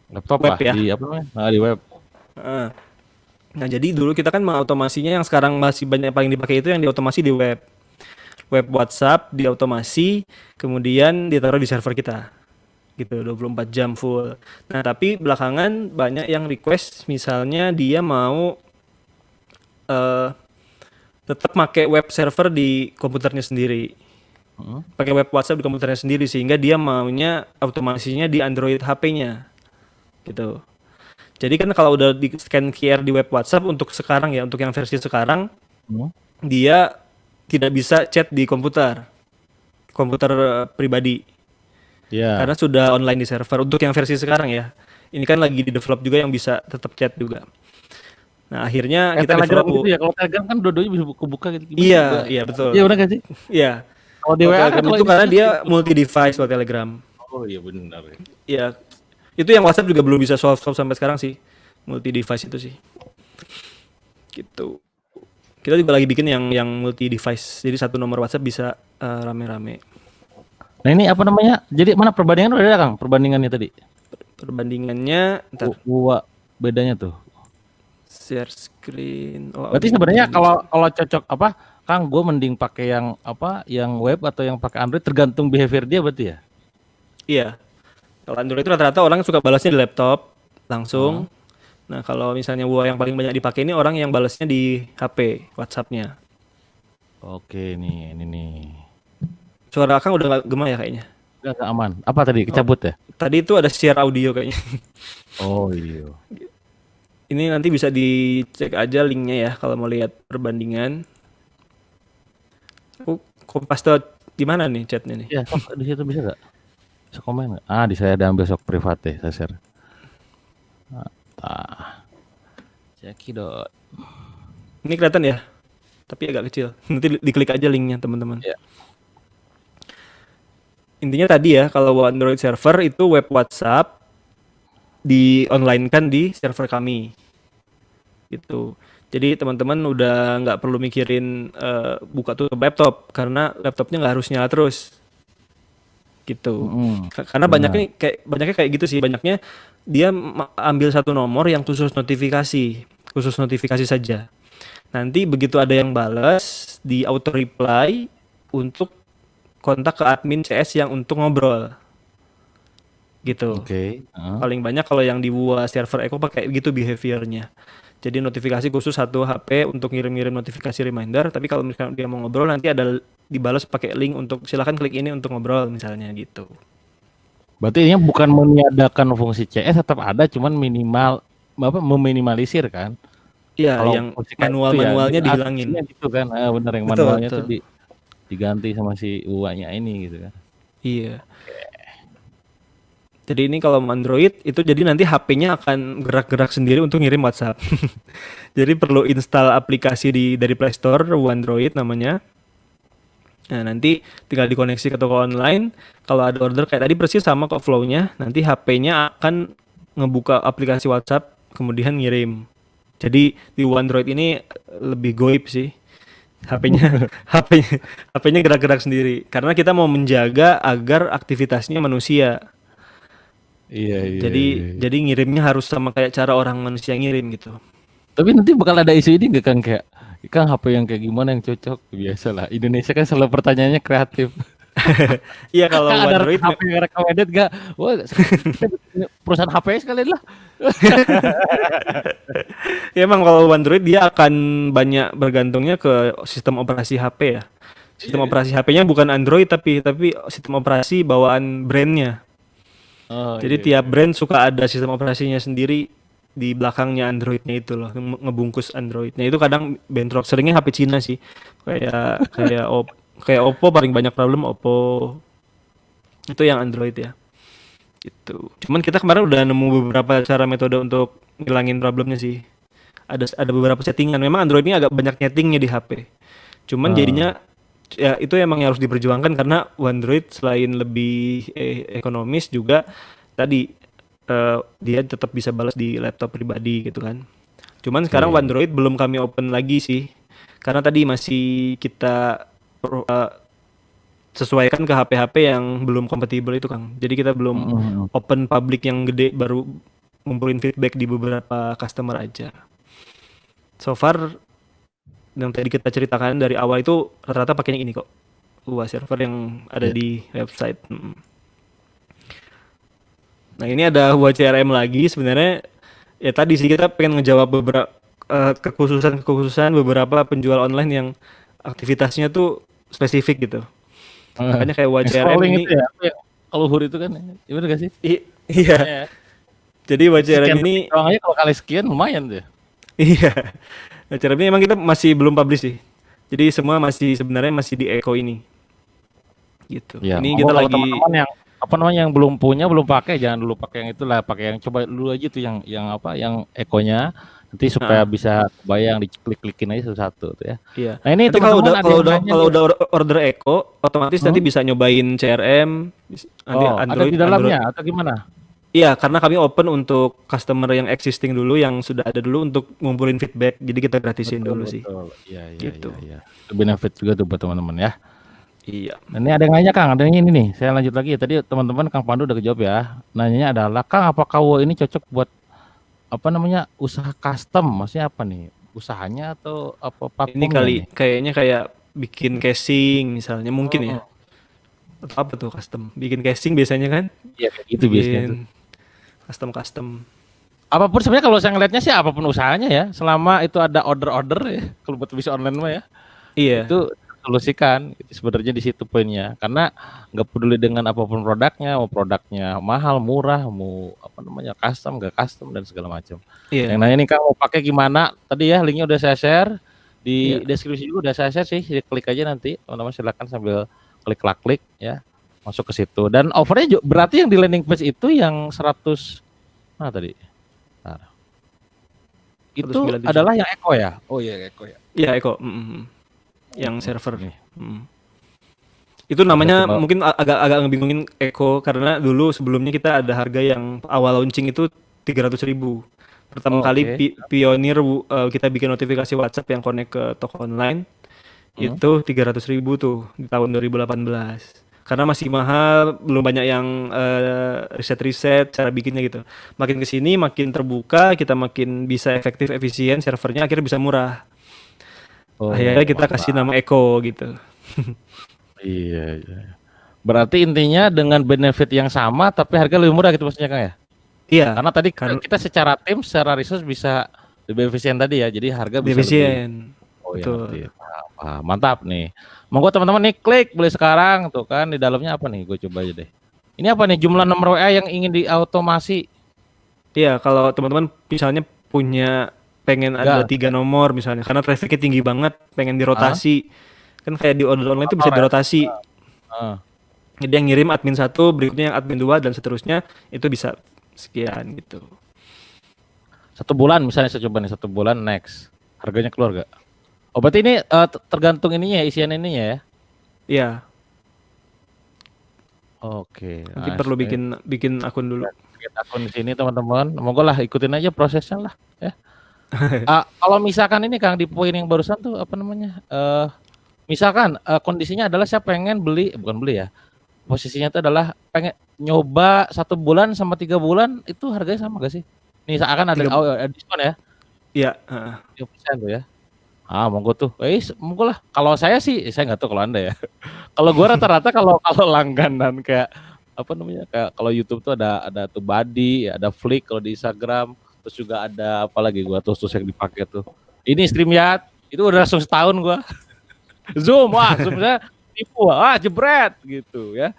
Laptop web lah ya. di apa namanya? Nah, di web. Nah, jadi dulu kita kan mengautomasinya yang sekarang masih banyak paling dipakai itu yang diotomasi di web. Web WhatsApp diotomasi, kemudian ditaruh di server kita. Gitu, 24 jam full. Nah, tapi belakangan banyak yang request misalnya dia mau tetap pakai web server di komputernya sendiri. Pakai web WhatsApp di komputernya sendiri sehingga dia maunya otomasinya di Android HP-nya. Gitu. Jadi kan kalau udah di scan QR di web WhatsApp untuk sekarang ya, untuk yang versi sekarang, dia tidak bisa chat di komputer pribadi. Iya. Karena sudah online di server. Untuk yang versi sekarang ya, ini kan lagi di develop juga yang bisa tetap chat juga. Nah akhirnya kita Telegram develop. gitu ya. Kalau Telegram kan dua-duanya bisa buka gitu. Iya betul. Iya benar gak sih? Iya. Kalau di WA Telegram kan itu karena dia multi device kalau Telegram. Oh iya benar. Iya. Itu yang WhatsApp juga belum bisa solve sampai sekarang sih. Multi device itu sih. Gitu. Kita juga lagi bikin yang multi device. Jadi satu nomor WhatsApp bisa rame-rame. Nah ini apa namanya? Jadi mana perbandingan udah ada Kang? Perbandingannya tadi. Perbandingannya ntar Wua bedanya tuh. share screen. Oh, Berarti sebenarnya kalau cocok apa? Kang, gue mending pakai yang apa? Yang web atau yang pakai Android tergantung behavior dia berarti ya? Iya. Kalau Android itu rata-rata orang suka balasnya di laptop langsung. Nah, kalau misalnya Wua yang paling banyak dipakai ini orang yang balasnya di HP, WhatsApp-nya. Oke nih, ini nih. Suara Kang udah gak gema ya kayaknya. Udah gak aman. Apa tadi? Kecabut ya? Tadi itu ada share audio kayaknya. Oh iya. Ini nanti bisa dicek aja linknya ya kalau mau lihat perbandingan. Aku paste di mana nih chatnya nih? Ya, sok di situ bisa gak? Bisa komen gak? Ah, di saya ada ambil sok privat deh, saya share. Nah, Nah, cekidot. Ini kelihatan ya? Tapi agak kecil. Nanti diklik aja linknya teman-teman. Ya. Intinya tadi ya, kalau Android server itu web WhatsApp di online kan di server kami. Gitu. Jadi teman-teman udah nggak perlu mikirin buka tutup laptop karena laptopnya nggak harus nyala terus. Gitu. Karena Benar. banyaknya kayak gitu sih. Banyaknya dia ambil satu nomor yang khusus notifikasi saja. Nanti begitu ada yang balas di auto reply untuk kontak ke admin CS yang untuk ngobrol. Gitu. Oke. Paling banyak kalau yang di WUA server Eko pakai gitu behaviornya. Jadi notifikasi khusus satu HP untuk ngirim-ngirim notifikasi reminder, tapi kalau misalkan dia mau ngobrol nanti ada dibalas pakai link untuk silakan klik ini untuk ngobrol misalnya gitu. Berarti ini bukan meniadakan fungsi CS, tetap ada, cuman minimal meminimalisir kan? Iya, Kalau yang fungsi kayak itu ya manual-manualnya dihilangin. gitu kan? Bener, yang Betul, manualnya tuh betul. diganti sama si UA-nya ini gitu kan? Iya. Jadi ini kalau Android itu jadi nanti HP-nya akan gerak-gerak sendiri untuk ngirim WhatsApp. Jadi perlu install aplikasi dari Play Store, Android namanya. Nah, nanti tinggal dikoneksi ke toko online. Kalau ada order kayak tadi persis sama kok flow-nya. Nanti HP-nya akan ngebuka aplikasi WhatsApp, kemudian ngirim. Jadi di Android ini lebih goib sih. HP-nya HP-nya HP-nya gerak-gerak sendiri. Karena kita mau menjaga agar aktivitasnya manusia. Iya. Jadi ngirimnya harus sama kayak cara orang manusia ngirim gitu. Tapi nanti bakal ada isu ini nggak, Kang, kayak Kang HP yang kayak gimana yang cocok? Biasalah, Indonesia kan selalu pertanyaannya kreatif. Iya kalau Kang, ada Android HP yang recommended nggak? Wah, perusahaan HP sekalian lah. ya emang kalau Android dia akan banyak bergantungnya ke sistem operasi HP ya. Sistem operasi HP-nya bukan Android tapi sistem operasi bawaan brandnya. Oh Jadi iya. tiap brand suka ada sistem operasinya sendiri di belakangnya Android-nya itu loh, ngebungkus Android-nya itu kadang bentrok. Seringnya HP Cina sih, kayak Oppo paling banyak problem Oppo itu yang Android ya. Gitu. Cuman kita kemarin udah nemu beberapa cara metode untuk ngilangin problemnya sih. Ada beberapa settingan. Memang Android ini agak banyak settingnya di HP. Cuman jadinya ya itu emang yang harus diperjuangkan karena Android selain lebih ekonomis juga tadi dia tetap bisa balas di laptop pribadi gitu kan. Cuman sekarang Android belum kami open lagi sih. Karena tadi masih kita sesuaikan ke HP-HP yang belum kompatibel itu Kang. Jadi kita belum open public yang gede, baru ngumpulin feedback di beberapa customer aja. So far yang tadi kita ceritakan dari awal itu rata-rata pakainya ini kok. Server yang ada di website. Nah ini ada CRM lagi sebenarnya. Ya tadi sih kita pengen ngejawab beberapa kekhususan beberapa penjual online yang aktivitasnya tuh spesifik gitu. Makanya kayak CRM ini itu ya, kalau luhur itu kan, gimana gak sih? Iya. Jadi CRM ini aja kalau kali sekian lumayan tuh. Iya. CRM ini emang kita masih belum publish sih. Jadi semua sebenarnya masih di Eko ini. Gitu. Ya, ini kita lagi teman-teman yang belum punya, belum pakai, jangan dulu pakai yang itulah, pakai yang coba dulu aja tuh yang Ekonya. Nanti supaya bisa bayang, diklik-klikin aja satu-satu tuh ya. Iya. Nah ini nanti kalau udah order Eko, otomatis nanti bisa nyobain CRM, nanti Android. Ada di dalamnya atau gimana? Iya, karena kami open untuk customer yang existing dulu, yang sudah ada dulu untuk ngumpulin feedback. Jadi kita gratisin dulu sih. Iya. Gitu. Iya. Itu benefit juga tuh buat teman-teman ya. Iya. Ini ada yang nanya Kang, ada yang ini nih. Saya lanjut lagi ya. Tadi teman-teman Kang Pandu udah kejawab ya. Nanyanya adalah, Kang, apakah WO ini cocok buat usaha custom? Maksudnya apa nih? Usahanya atau apa platformnya? Ini kayaknya kayak bikin casing misalnya mungkin ya. Atau apa tuh custom? Bikin casing biasanya kan? Iya, kayak gitu biasanya tuh. Custom. Apapun sebenarnya kalau saya ngelihatnya sih apapun usahanya ya, selama itu ada order ya, kalau buat bisnis online mah ya. Iya. Itu solusikan sebenarnya di situ poinnya, karena nggak peduli dengan apapun produknya, mau produknya mahal, murah, mau custom, nggak custom dan segala macam. Iya. Yang nanya nih Kang mau pakai gimana? Tadi ya linknya udah saya share di deskripsi juga, udah saya share sih, klik aja nanti teman-teman silakan sambil klik ya, masuk ke situ. Dan offernya berarti yang di landing page itu yang 100 tadi. Nah, Itu 197. adalah yang Echo ya? Oh iya Echo ya. Iya, Eko, yang server. Nih, Itu saya namanya coba. mungkin agak ngebingungin Eko karena dulu sebelumnya kita ada harga yang awal launching itu 300.000. Pertama kali Oke. pionir kita bikin notifikasi WhatsApp yang connect ke toko online Hmm. itu 300.000 tuh di tahun 2018. Karena masih mahal, belum banyak yang riset-riset cara bikinnya gitu. Makin kesini makin terbuka, kita makin bisa efektif, efisien, servernya akhirnya bisa murah. Akhirnya Oh kita kasih mantap. nama Eko gitu. Iya, iya. Berarti intinya dengan benefit yang sama tapi harga lebih murah gitu maksudnya Kang ya? Iya, Karena tadi kan kita secara tim, secara resource bisa lebih efisien tadi ya, jadi harga lebih bisa lebih. efisien. Oh ya Betul. ngerti. Paham, paham. Mantap nih. Monggo teman-teman nih klik beli sekarang tuh kan di dalamnya apa nih? Gue coba aja deh. Ini apa nih jumlah nomor WA yang ingin diautomasi? Iya, kalau teman-teman misalnya punya pengen ada Enggak, 3 nomor misalnya, karena trafficnya tinggi banget, pengen ah, dirotasi, kan kayak di order online itu bisa kantor ya. dirotasi. Ah. Jadi yang ngirim admin satu, berikutnya yang admin dua, dan seterusnya itu bisa sekian gitu. 1 bulan misalnya saya coba nih 1 bulan next. Harganya keluar gak? Oh berarti ini tergantung ininya ya, isian ininya ya. Iya, Oke, nanti perlu bikin bikin akun dulu. create akun di sini teman-teman. Monggo lah ikutin aja prosesnya lah ya. Kalau misalkan ini Kang di poin yang barusan tuh apa namanya? Misalkan kondisinya adalah saya pengen beli, bukan beli ya. Posisinya itu adalah pengen nyoba 1 bulan sama 3 bulan itu harganya sama gak sih? Nih seakan ada Tiga, ada diskon ya, iya, 3% tuh ya. Monggo tuh. Monggo lah. Kalau saya sih, saya nggak tahu kalau Anda ya. Kalau gua rata-rata kalau kalau langganan kayak apa namanya? Kayak kalau YouTube tuh ada tuh Buddy, ada Flick kalau di Instagram, terus juga ada apa lagi gua tuh yang dipakai tuh. Ini StreamYard, itu udah langsung setahun gua. Zoom, Zoom-nya tipu, jebret gitu ya.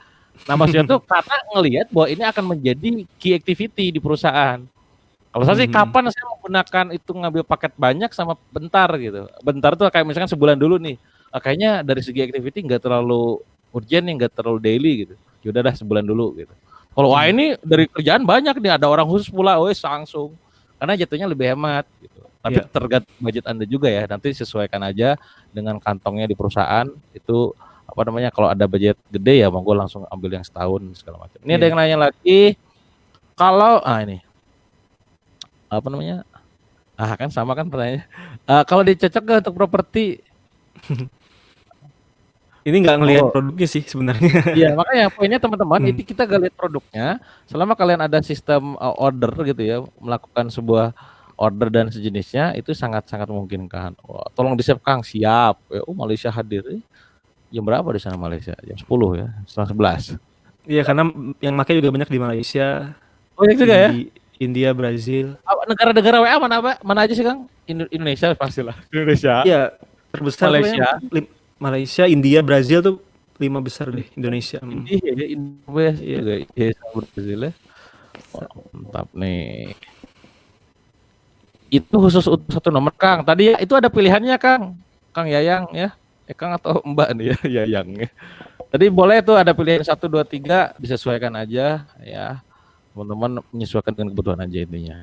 Nah, maksudnya tuh karena ngelihat bahwa ini akan menjadi key activity di perusahaan. Kalau saya sih kapan saya menggunakan itu ngambil paket banyak sama bentar gitu. Bentar tuh kayak misalkan sebulan dulu nih. Kayaknya dari segi activity nggak terlalu urgent nih, nggak terlalu daily gitu. Ya udah dah sebulan dulu gitu. Kalau ini dari kerjaan banyak nih, ada orang khusus pula, wes langsung. Karena jatuhnya lebih hemat gitu. Tapi iya, tergantung budget Anda juga ya. Nanti sesuaikan aja dengan kantongnya di perusahaan itu apa namanya kalau ada budget gede ya monggo langsung ambil yang setahun segala macam. Ini ada yang iya. nanya lagi kalau ini apa namanya? Kan sama kan pertanyaannya. Kalau dicocok gak untuk properti? Ini nggak ngelihat Monggo. produknya sih sebenarnya. Iya, makanya poinnya teman-teman Hmm. itu kita gak lihat produknya. Selama kalian ada sistem order gitu ya, melakukan sebuah order dan sejenisnya itu sangat-sangat memungkinkan. Wah, tolong di-save Kang, siap. Malaysia hadir. Jam berapa di sana Malaysia? Jam 10 ya, setengah 11. Iya, karena yang pakai juga banyak di Malaysia, Oh iya juga ya. India, Brazil. Negara-negara WA mana aja sih Kang? Indonesia pastilah. Indonesia, Iya, terbesar tuh yang Malaysia, Malaysia, India, Brazil tuh 5 besar deh Indonesia. India Iya. juga ya, Brazil ya. Wah, mantap nih. Itu khusus untuk 1 nomor Kang. Tadi ya itu ada pilihannya Kang. Kang Yayang ya. Kang atau Mbak nih ya, Yayang ya. Tadi boleh tuh ada pilihan 1, 2, 3 disesuaikan aja ya. Teman-teman menyesuaikan dengan kebutuhan aja intinya.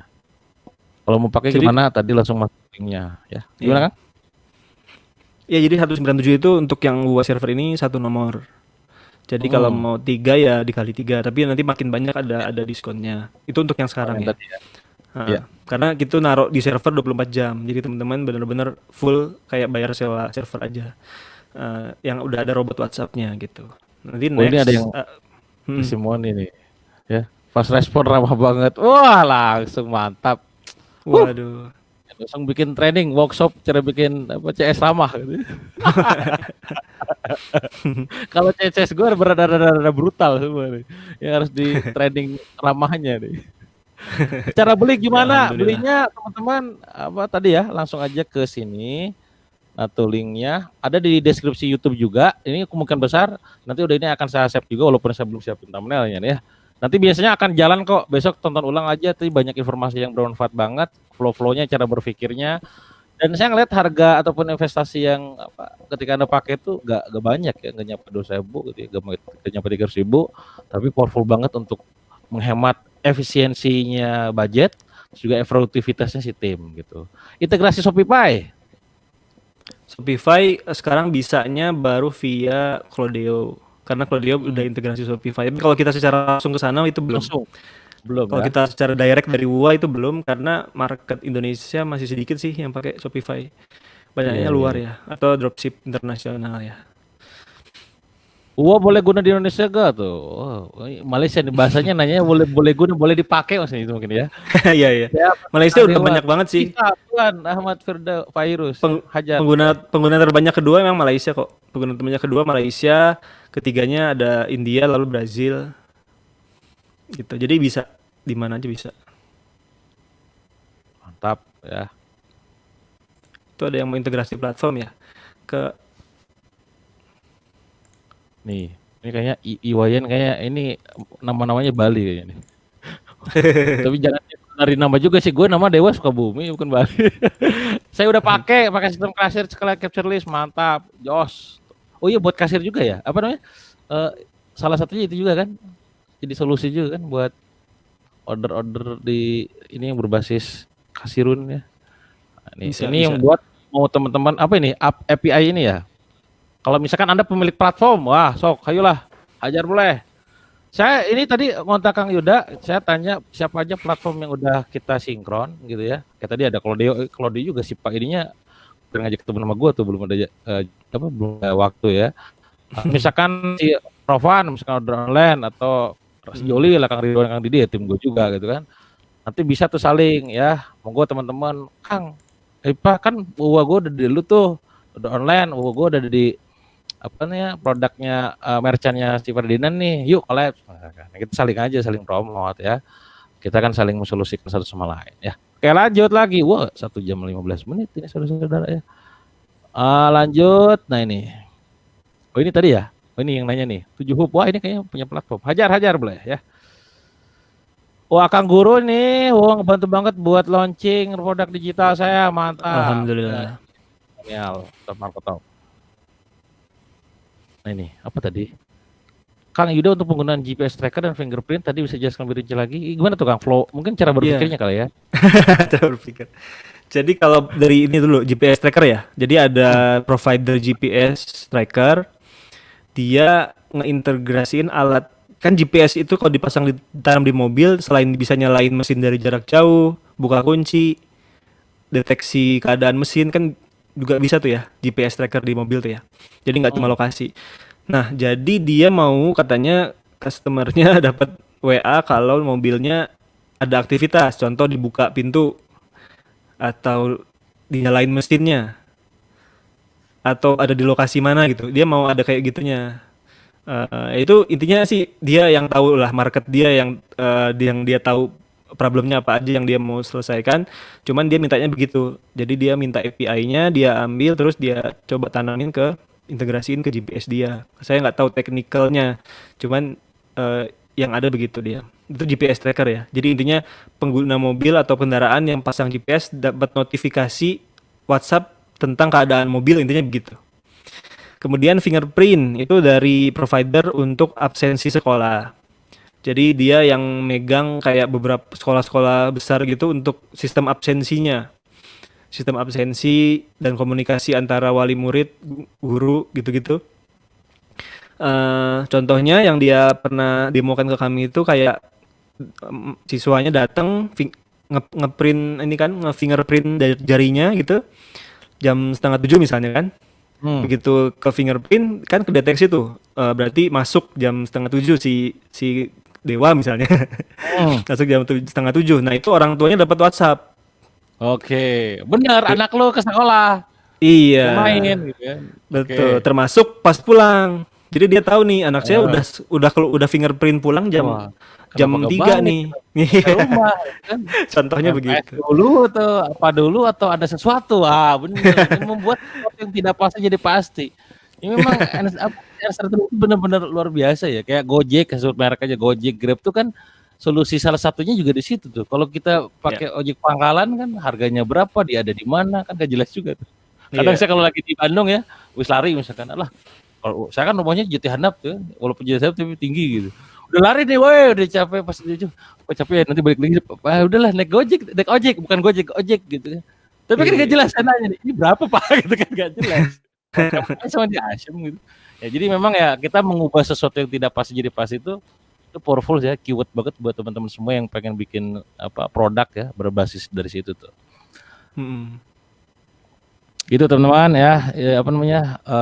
Kalau mau pakai Jadi, gimana? Tadi langsung masuk linknya ya. Gimana iya. Kang? Ya, jadi 197 itu untuk yang buat server ini 1 nomor. Jadi kalau Hmm, mau 3 ya dikali 3, tapi nanti makin banyak ada diskonnya. Itu untuk yang oh, sekarang yang ya. tadi ya. Iya. Karena gitu naruh di server 24 jam. Jadi teman-teman benar-benar full kayak bayar sewa server aja. Yang udah ada robot WhatsApp-nya gitu. Nanti Oh ini ada next yang testimoni nih ya. Fast respon ramah banget. Wah langsung mantap. waduh. Langsung bikin training workshop cara bikin apa CS ramah gitu. Kalau CS gue berada brutal semua nih. Yang harus di training ramahnya nih. Cara beli Ya gimana? alhamdulillah. Belinya teman-teman apa tadi ya? Langsung aja ke sini. Nah, tuh linknya ada di deskripsi YouTube juga. Ini kemungkinan besar nanti udah ini akan saya save juga walaupun saya belum siapin thumbnailnya nih ya. Nanti biasanya akan jalan kok. Besok tonton ulang aja. Tadi banyak informasi yang bermanfaat banget. Flow-flownya, cara berpikirnya. Dan saya ngeliat harga ataupun investasi yang apa, ketika Anda pakai itu gak banyak ya, gak nyampe 2.000 gitu ya, gak nyampe 300.000, tapi powerful banget untuk menghemat efisiensinya budget, juga efektivitasnya si tim gitu. Integrasi Shopify. Shopify sekarang bisanya baru via Cloudeo. Karena Cloudeo udah integrasi Shopify. Tapi kalau kita secara langsung ke sana itu belum. Langsung belum Kalau ya. kita secara direct dari WUA itu belum, karena market Indonesia masih sedikit sih yang pakai Shopify. Banyaknya Iya, luar iya. ya, atau dropship internasional ya. Boleh guna di Indonesia gak tuh? Oh, Malaysia nih bahasanya nanya boleh guna, boleh dipakai maksudnya itu mungkin ya. Iya iya. Ya, Malaysia Kang udah Dewa. banyak banget sih. Bisa Tuan Ahmad Firda Fairuz Hajar. Pengguna terbanyak kedua memang Malaysia kok. Pengguna terbanyak kedua Malaysia, ketiganya ada India, lalu Brazil. Gitu. Jadi bisa di mana aja bisa. Mantap ya. Itu ada yang mau integrasi platform ya. Ke Nih, ini kayaknya Iwayan kayak ini nama-namanya Bali kayaknya nih. Tapi jangan dari nama juga sih, gue nama Dewa Sukabumi bukan Bali. Saya udah pakai sistem kasir capture list, mantap, jos. Oh iya buat kasir juga ya, apa namanya? Salah satunya itu juga kan, jadi solusi juga kan buat order di ini yang berbasis kasirun ya. Nah, ini yang buat mau teman-teman apa ini API ini ya. Kalau misalkan Anda pemilik platform, wah sok, ayolah, hajar boleh. Saya ini tadi ngontak Kang Yuda, saya tanya siapa aja platform yang udah kita sinkron gitu ya. Kayak tadi ada Cloudeo juga sih Pak, ininya ngajak ketemu sama gue tuh belum ada belum ada waktu ya. Misalkan si Rovan, misalkan order online atau si Joli lah, Kang Ridwan, Kang Didi ya tim gue juga gitu kan. Nanti bisa tuh saling ya, monggo teman-teman, Kang, Pak kan gue udah di lu tuh, udah online, gue udah di apa nih produknya merchantnya si Ferdinand nih, yuk collab. Nah, kita saling aja, saling promote ya. Kita kan saling mensolusikan satu sama lain ya. Oke lanjut lagi, wah 1 jam 15 menit ini saudara-saudara ya. Lanjut, nah ini. Oh ini tadi ya, oh ini yang nanya nih, 7 hub, wah ini kayaknya punya platform. Hajar boleh ya. Wah Kang Guru nih, wah ngebantu banget buat launching produk digital saya, mantap. Alhamdulillah. Genial, top. Nah ini, apa tadi? Kang Yuda untuk penggunaan GPS tracker dan fingerprint tadi bisa jelaskan lebih rinci lagi. Gimana tuh Kang Flow? Mungkin cara berpikirnya kali ya. Cara berpikir. Jadi kalau dari ini dulu GPS tracker ya. Jadi ada provider GPS tracker, dia ngeintegrasiin alat. Kan GPS itu kalau dipasang ditanam di mobil, selain bisa nyalain mesin dari jarak jauh, buka kunci, deteksi keadaan mesin, kan juga bisa tuh ya GPS tracker di mobil tuh ya. Jadi nggak cuma lokasi. Nah, jadi dia mau katanya customernya dapat WA kalau mobilnya ada aktivitas, contoh dibuka pintu atau dinyalain mesinnya atau ada di lokasi mana gitu. Dia mau ada kayak gitunya. Itu intinya sih dia yang tahu lah, market dia yang dia tahu problemnya apa aja yang dia mau selesaikan. Cuman dia mintanya begitu. Jadi dia minta API-nya, dia ambil terus dia coba tanamin integrasiin ke GPS dia. Saya nggak tahu teknikalnya, cuman yang ada begitu dia. Itu GPS tracker ya. Jadi intinya pengguna mobil atau kendaraan yang pasang GPS dapat notifikasi WhatsApp tentang keadaan mobil, intinya begitu. Kemudian fingerprint itu dari provider untuk absensi sekolah. Jadi dia yang megang kayak beberapa sekolah-sekolah besar gitu untuk sistem absensinya. Sistem absensi dan komunikasi antara wali murid, guru gitu-gitu. Contohnya yang dia pernah demokan ke kami itu kayak siswanya datang ngeprint ini kan, nge-fingerprint dari jarinya gitu. Jam 6:30 misalnya kan. Begitu ke fingerprint kan kedeteksi tuh. Berarti masuk jam 6:30 si Dewa misalnya. Masuk jam 6:30. Nah, itu orang tuanya dapat WhatsApp. Oke, benar anak lo ke sekolah. Iya. Main gitu ya. Betul, termasuk pas pulang. Jadi dia tahu nih anak saya udah fingerprint pulang jam 3 nih. Rumah, kan? Contohnya begitu. Dulu tuh apa dulu atau ada sesuatu? Benar. Ini membuat sesuatu yang tidak pasti jadi pasti. Ini memang itu benar-benar luar biasa ya. Kayak Gojek, sebut merek aja Gojek, Grab tuh kan solusi salah satunya juga di situ tuh. Kalau kita pakai ojek pangkalan kan harganya berapa, dia ada di mana kan gak jelas juga tuh. Kadang saya kalau lagi di Bandung ya, wis lari misalkan, kalau saya kan rumahnya Jati Handap tuh, walaupun Jati Handap tapi tinggi gitu. udah lari nih, woi udah capek pas dia kok capek ya nanti balik lagi. Udahlah naik ojek bukan ojek gitu kan. Tapi kan gak jelas kan nanya nih, ini berapa Pak gitu kan gak jelas. Kamu sama dia Asyam gitu. Ya jadi memang ya kita mengubah sesuatu yang tidak pasti jadi pas itu powerful ya, keyword banget buat teman-teman semua yang pengen bikin produk ya berbasis dari situ tuh. Gitu teman-teman ya,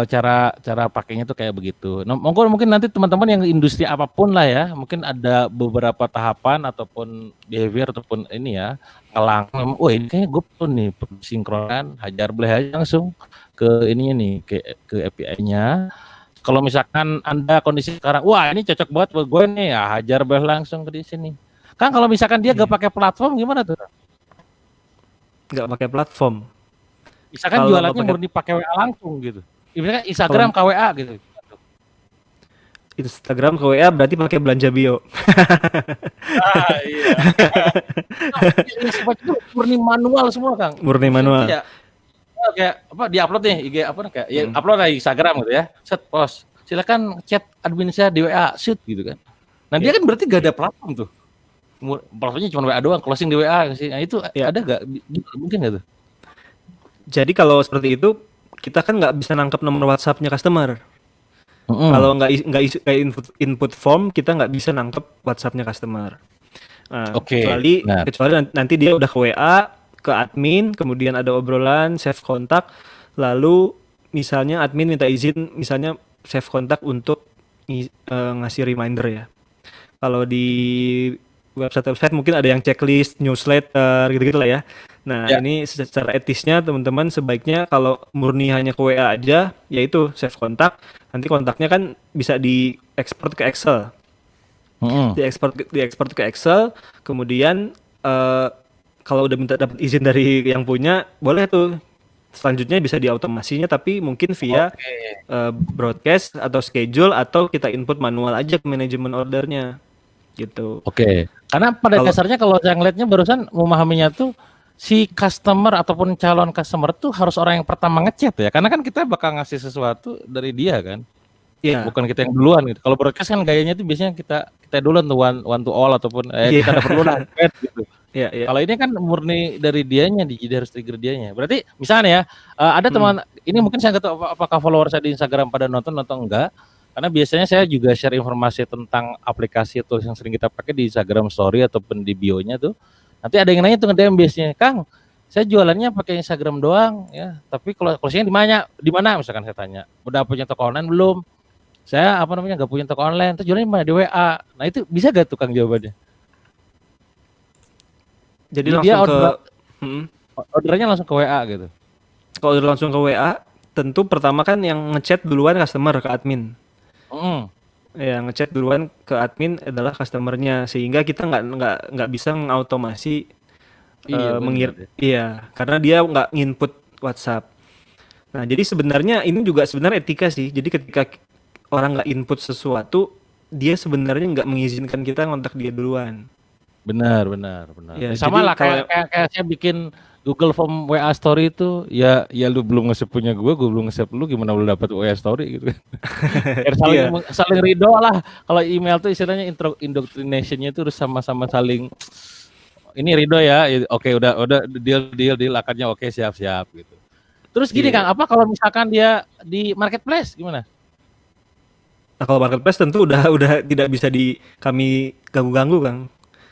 cara pakainya tuh kayak begitu. Nah, mungkin nanti teman-teman yang industri apapun lah ya, mungkin ada beberapa tahapan ataupun behavior ataupun ini ya, ini kayaknya gue perlu nih sinkronkan, hajar bleh aja langsung ke ininya nih, ke API-nya. Kalau misalkan Anda kondisi sekarang, wah ini cocok banget buat gue nih, ya hajar bleh langsung ke di sini. Kan kalau misalkan dia gak pakai platform gimana tuh? Gak pakai platform. Misalkan kalo jualannya murni pakai WA langsung gitu. Misalkan Instagram ke WA gitu. Instagram ke WA berarti pakai belanja bio. Iya. Murni manual semua, Kang. Murni manual. Ya, kayak apa diupload nih IG apa kayak ya upload lah Instagram gitu ya. Set post. Silakan chat admin saya di WA, shoot gitu kan. Nah, dia kan berarti gak ada platform tuh. Platformnya cuma WA doang, closing di WA sih. Nah, itu ada gak? Mungkin gak tuh? Jadi kalau seperti itu kita kan nggak bisa nangkep nomor WhatsApp-nya customer. Kalau nggak input form kita nggak bisa nangkep WhatsApp-nya customer. Nah, kecuali nanti dia udah ke WA ke admin, kemudian ada obrolan, save kontak, lalu misalnya admin minta izin, misalnya save kontak untuk ngasih reminder ya. Kalau di website mungkin ada yang checklist, newsletter gitu-gitu lah ya. Nah, ini secara etisnya teman-teman sebaiknya kalau murni hanya ke WA aja, yaitu save kontak, nanti kontaknya kan bisa diekspor ke Excel. Diekspor ke Excel, kemudian kalau udah minta dapat izin dari yang punya, boleh tuh selanjutnya bisa diautomasinya, tapi mungkin via broadcast atau schedule, atau kita input manual aja ke manajemen ordernya gitu. Karena pada dasarnya kalau saya ngeliatnya barusan memahaminya tuh si customer ataupun calon customer tuh harus orang yang pertama ngechat ya, karena kan kita bakal ngasih sesuatu dari dia kan, bukan kita yang duluan gitu. Kalau broadcast kan gayanya tuh biasanya kita duluan tuh one to all ataupun kita ada perlu lah gitu. Kalau ini kan murni dari dianya, jadi harus trigger dianya. Berarti misalnya ya ada teman ini mungkin saya nggak tahu apakah follower saya di Instagram pada nonton atau enggak, karena biasanya saya juga share informasi tentang aplikasi tools yang sering kita pakai di Instagram Story ataupun di bio-nya tuh. Nanti ada yang nanya tuh nge-DM biasanya, Kang, saya jualannya pakai Instagram doang ya, tapi kalau closing-nya di mana misalkan saya tanya, udah punya toko online belum? Saya nggak punya toko online, terus jualannya di mana? Di WA. Nah itu bisa gak tuh Kang jawabannya? Jadi langsung ordernya langsung ke WA gitu. Kalau order langsung ke WA, tentu pertama kan yang ngechat duluan customer ke admin. Ya, ngechat duluan ke admin adalah customernya, sehingga kita nggak bisa ngautomasi karena dia nggak nginput WhatsApp. Nah, jadi sebenarnya ini juga sebenarnya etika sih. Jadi ketika orang nggak input sesuatu, dia sebenarnya nggak mengizinkan kita ngontak dia duluan. Benar. Ya, sama lah kayak saya bikin Google Form WA Story itu ya lu belum nge-save punya gue belum nge-save lu, gimana lu dapat WA Story gitu kan. saling ridho lah. Kalau email tuh istilahnya indoctrination-nya itu harus sama-sama saling ini ridho ya. Oke, udah deal akarnya, oke, siap gitu. Terus gini Kang, apa kalau misalkan dia di marketplace gimana? Nah, kalau marketplace tentu udah tidak bisa kami ganggu-ganggu Kang.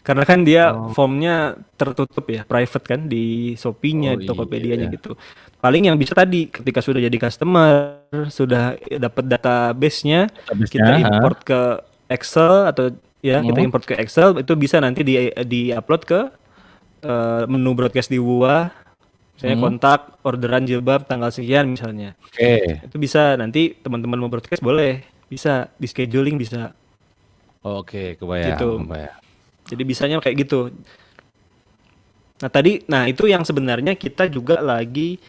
Karena kan dia formnya tertutup ya, private kan di Shopee-nya, di Tokopedia-nya gitu. Paling yang bisa tadi ketika sudah jadi customer, sudah dapat database-nya, kita import ke Excel atau kita import ke Excel, itu bisa nanti di-upload ke menu broadcast di WA, misalnya kontak, orderan jilbab tanggal sekian misalnya. Itu bisa nanti teman-teman mau broadcast boleh, bisa di scheduling bisa. Kebayang. Gitu. Jadi bisanya kayak gitu. Nah itu yang sebenarnya kita juga lagi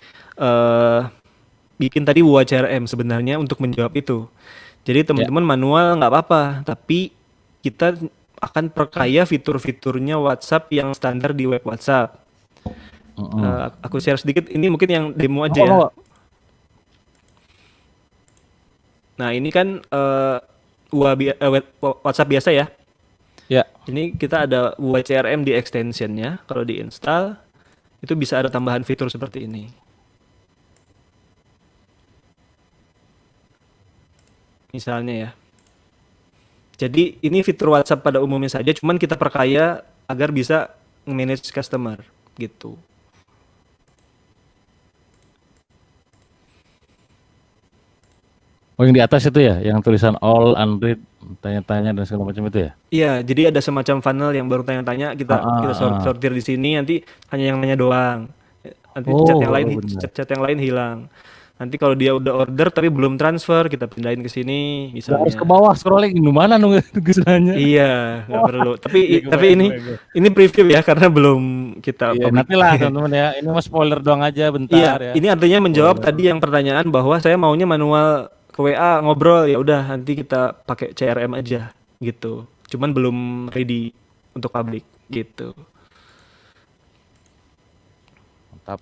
bikin tadi WA CRM sebenarnya untuk menjawab itu. Jadi teman-teman manual nggak apa-apa, tapi kita akan perkaya fitur-fiturnya WhatsApp yang standar di web WhatsApp. Aku share sedikit, ini mungkin yang demo aja ya. Nah ini kan WhatsApp biasa ya. Ya. Ini kita ada UI CRM di extensionnya. Kalau diinstal, itu bisa ada tambahan fitur seperti ini. Misalnya ya. Jadi ini fitur WhatsApp pada umumnya saja, cuman kita perkaya agar bisa manage customer gitu. Oh, yang di atas itu ya, yang tulisan all, unread, tanya-tanya dan segala macam itu ya? Iya, jadi ada semacam funnel yang baru tanya-tanya, Ah, kita ah, ah. sortir di sini, nanti hanya yang nanya doang. Nanti Oh, oh, benar. chat yang lain hilang. Nanti kalau dia udah order tapi belum transfer, kita pindahin ke sini Nggak harus ke misalnya. bawah scrolling gimana dong kesannya? Iya, nggak Oh, perlu. iya Tapi kebayang, kebayang, kebayang. ini preview ya karena belum kita Iya, publik. nantilah teman-teman ya. Ini mah spoiler doang aja Iya, bentar ya. ini artinya menjawab Spoiler. tadi yang pertanyaan bahwa saya maunya manual ke WA ngobrol, ya udah nanti kita pakai CRM aja gitu. Cuman belum ready untuk publik gitu. Mantap.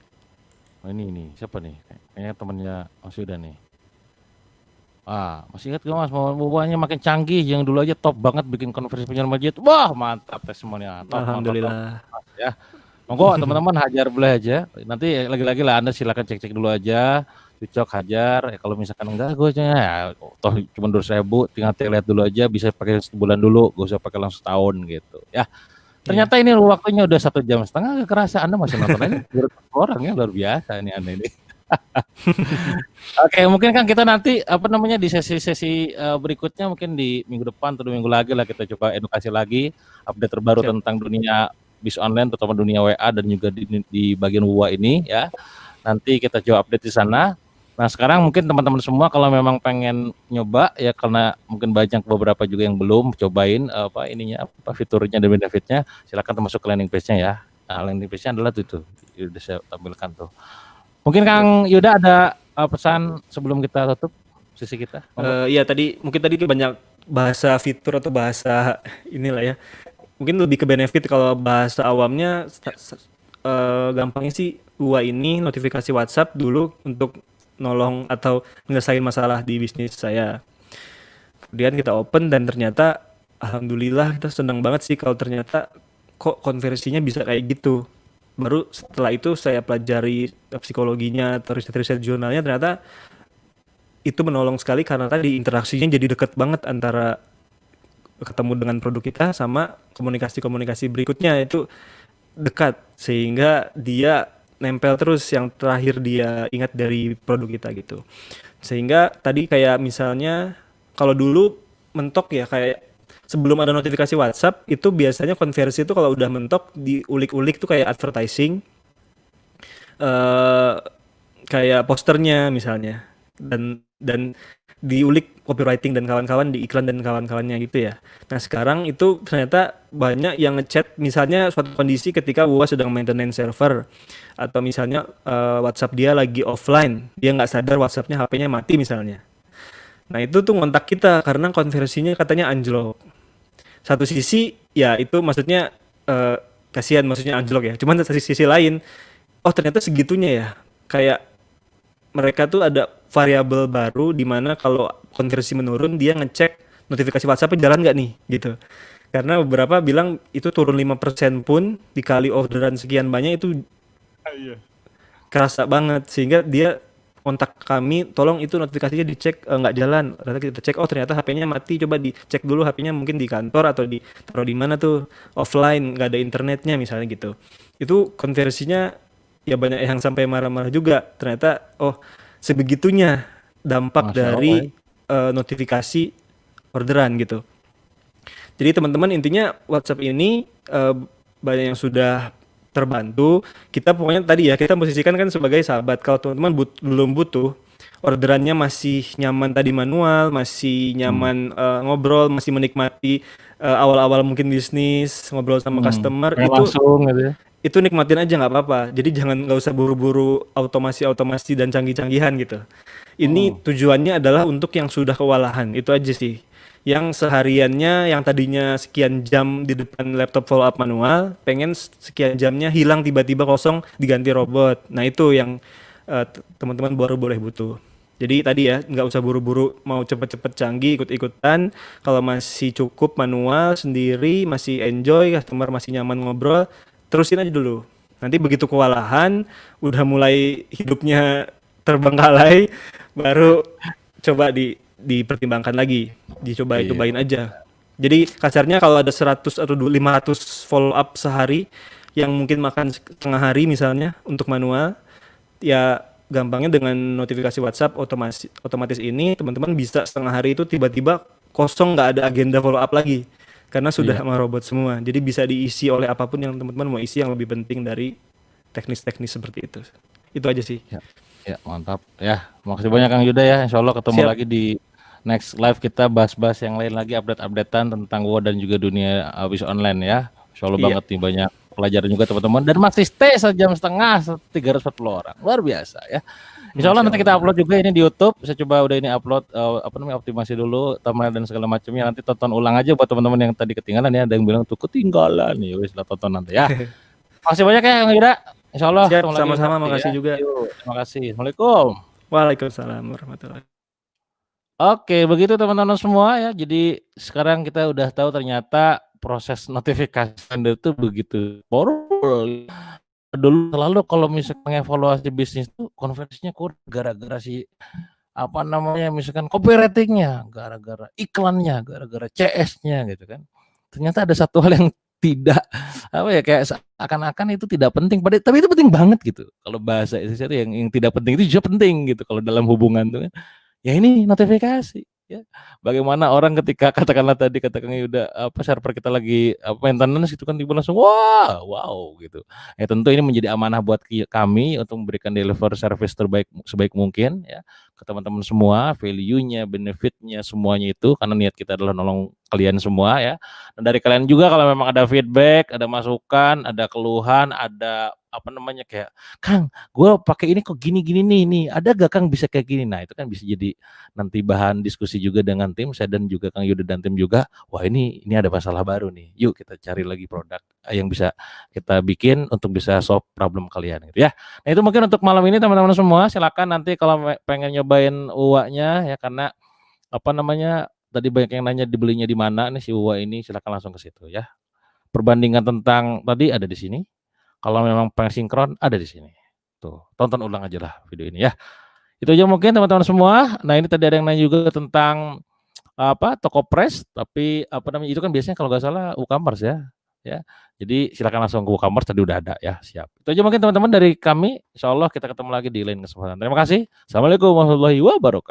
Oh, ini siapa nih? Kayaknya temennya Mas Yuda nih. Ah, masih ingat gak Mas, bawahnya makin canggih, yang dulu aja top banget bikin konversi penjualan masjid. Wah, mantap testimonial. Top, mantap, top. Alhamdulillah. Ya. Monggo teman-teman hajar boleh aja. Nanti lagi-lagi lah Anda silakan cek-cek dulu aja. Cocok hajar. Ya, kalau misalkan enggak gue ya toh cuma 200.000, tinggal lihat dulu aja, bisa pakai sebulan dulu, gak usah pakai langsung setahun gitu. Ya. Iya. Ternyata ini waktunya udah 1 jam setengah, gak kerasa Anda masih nonton aja. Orang ya luar biasa nih Anda ini. Oke, mungkin kan kita nanti apa namanya di sesi-sesi berikutnya, mungkin di minggu depan atau 2 minggu lagi lah kita coba edukasi lagi update terbaru Siap. tentang dunia bis online, terutama dunia WA dan juga di bagian WA ini ya. Nanti kita coba update di sana. Nah, sekarang mungkin teman-teman semua kalau memang pengen nyoba ya, karena mungkin banyak beberapa juga yang belum cobain apa ininya, apa fiturnya dan benefitnya, silakan masuk ke landing page-nya ya. Nah, landing page-nya adalah tuh. Udah saya tampilkan tuh. Mungkin Siap. Kang Yuda ada pesan sebelum kita tutup sesi kita? Monggo. Iya mungkin tadi banyak bahasa fitur atau bahasa inilah ya. Mungkin lebih ke benefit, kalau bahasa awamnya gampangnya sih UI ini notifikasi WhatsApp dulu untuk nolong atau menyelesaikan masalah di bisnis saya. Kemudian kita open dan ternyata alhamdulillah kita senang banget sih kalau ternyata kok konversinya bisa kayak gitu. Baru setelah itu saya pelajari psikologinya atau riset-riset jurnalnya, ternyata itu menolong sekali karena tadi interaksinya jadi deket banget antara ketemu dengan produk kita sama komunikasi-komunikasi berikutnya itu dekat, sehingga dia nempel terus yang terakhir dia ingat dari produk kita gitu. Sehingga tadi kayak misalnya kalau dulu mentok ya, kayak sebelum ada notifikasi WhatsApp itu biasanya konversi itu kalau udah mentok diulik-ulik tuh kayak advertising, eh kayak posternya misalnya, dan diulik copywriting dan kawan-kawan di iklan dan kawan-kawannya gitu ya. Nah sekarang itu ternyata banyak yang ngechat misalnya suatu kondisi ketika WA sedang maintenance server, atau misalnya WhatsApp dia lagi offline, dia nggak sadar WhatsAppnya HP-nya mati misalnya. Nah itu tuh ngontak kita karena konversinya katanya anjlok. Satu sisi ya itu maksudnya kasihan, maksudnya anjlok ya. Cuman dari sisi lain, oh ternyata segitunya ya. Kayak mereka tuh ada variabel baru di mana kalau konversi menurun dia ngecek notifikasi WhatsApp jalan nggak nih gitu. Karena beberapa bilang itu turun 5% pun dikali orderan sekian banyak itu kerasa banget, sehingga dia kontak kami, tolong itu notifikasinya dicek, nggak jalan. Ternyata kita cek, oh ternyata HP-nya mati, coba dicek dulu HP-nya mungkin di kantor atau taruh di mana tuh, offline, nggak ada internetnya misalnya gitu. Itu konversinya ya banyak yang sampai marah-marah juga. Ternyata oh sebegitunya dampak Masya Allah ya. dari notifikasi orderan gitu. Jadi teman-teman intinya WhatsApp ini banyak yang sudah terbantu. Kita pokoknya tadi ya kita posisikan kan sebagai sahabat. Kalau teman-teman belum butuh, orderannya masih nyaman tadi manual, masih nyaman ngobrol, masih menikmati awal-awal mungkin bisnis, ngobrol sama customer, Pengen langsung gitu ya. itu nikmatin aja nggak apa-apa. Jadi nggak usah buru-buru otomasi dan canggih-canggihan gitu. Ini tujuannya adalah untuk yang sudah kewalahan, itu aja sih. Yang sehariannya yang tadinya sekian jam di depan laptop follow up manual, pengen sekian jamnya hilang tiba-tiba kosong diganti robot. Nah itu yang teman-teman baru boleh butuh. Jadi tadi ya, nggak usah buru-buru mau cepet-cepet canggih, ikut-ikutan. Kalau masih cukup manual sendiri, masih enjoy, customer masih nyaman ngobrol, terusin aja dulu. Nanti begitu kewalahan, udah mulai hidupnya terbengkalai, baru coba dipertimbangkan lagi, Iya. dicobain aja. Jadi kasarnya kalau ada 100 atau 500 follow up sehari, yang mungkin makan setengah hari misalnya untuk manual, ya gampangnya dengan notifikasi WhatsApp otomatis ini teman-teman bisa setengah hari itu tiba-tiba kosong, nggak ada agenda follow up lagi karena sudah Iya. sama robot semua. Jadi bisa diisi oleh apapun yang teman-teman mau isi yang lebih penting dari teknis-teknis seperti itu. Itu aja sih. Ya, ya mantap. Ya, makasih banyak Kang Yuda ya. Insya Allah ketemu Siap. lagi di next live kita bahas-bahas yang lain lagi, update-updatean tentang WoW dan juga dunia bisnis online ya. Insya Allah Iya. banget nih, banyak pelajaran juga teman-teman. Dan masih stay 1,5 jam, 340 orang. Luar biasa ya. Insya Allah Masya nanti kita Allah. upload juga ini di YouTube. Saya coba udah ini upload apa namanya, optimasi dulu thumbnail dan segala macamnya. Nanti tonton ulang aja buat teman-teman yang tadi ketinggalan ya. Ada yang bilang tuh ketinggalan nih. Wis lah tonton nanti ya. Makasih banyak ya Kang Yuda. Insya Allah Siap, ketemu lagi sama-sama, nanti ya. makasih juga. Yuk, terima kasih. Assalamualaikum. Waalaikumsalam warahmatullahi. Oke, begitu teman-teman semua ya. Jadi sekarang kita udah tahu ternyata proses notifikasi itu begitu powerful. Dulu selalu kalau misalnya evaluasi bisnis tuh konversinya kurang gara-gara si apa namanya, misalkan copywriting-nya, gara-gara iklannya, gara-gara CS-nya gitu kan. Ternyata ada satu hal yang tidak apa ya, kayak seakan-akan itu tidak penting, tapi itu penting banget gitu. Kalau bahasa Indonesia itu yang tidak penting itu juga penting gitu kalau dalam hubungan tuh kan. Ya ini notifikasi ya. Bagaimana orang ketika katakanlah tadi kata Kang Yuda, apa, server kita lagi apa, maintenance gitu kan, tiba langsung wah, wow gitu. Ya tentu ini menjadi amanah buat kami untuk memberikan deliver service terbaik sebaik mungkin ya ke teman-teman semua, value-nya, benefit-nya semuanya itu karena niat kita adalah nolong kalian semua ya. Dan dari kalian juga kalau memang ada feedback, ada masukan, ada keluhan, ada apa namanya kayak, "Kang, gue pakai ini kok gini-gini nih, ada gak Kang bisa kayak gini?" Nah itu kan bisa jadi nanti bahan diskusi juga dengan tim saya dan juga Kang Yuda dan tim juga. Wah ini ada masalah baru nih. Yuk kita cari lagi produk yang bisa kita bikin untuk bisa solve problem kalian gitu ya. Nah itu mungkin untuk malam ini teman-teman semua. Silakan nanti kalau pengen nyobain uaknya ya, karena apa namanya tadi banyak yang nanya dibelinya di mana nih si uak ini, silakan langsung ke situ ya. Perbandingan tentang tadi ada di sini. Kalau memang pengen sinkron ada di sini. Tuh, tonton ulang aja lah video ini ya. Itu aja mungkin teman-teman semua. Nah, ini tadi ada yang nanya juga tentang apa, toko press, tapi apa namanya, itu kan biasanya kalau nggak salah WooCommerce ya. Ya. Jadi silakan langsung ke WooCommerce, tadi udah ada ya, siap. Itu aja mungkin teman-teman dari kami. Insyaallah kita ketemu lagi di lain kesempatan. Terima kasih. Assalamualaikum warahmatullahi wabarakatuh.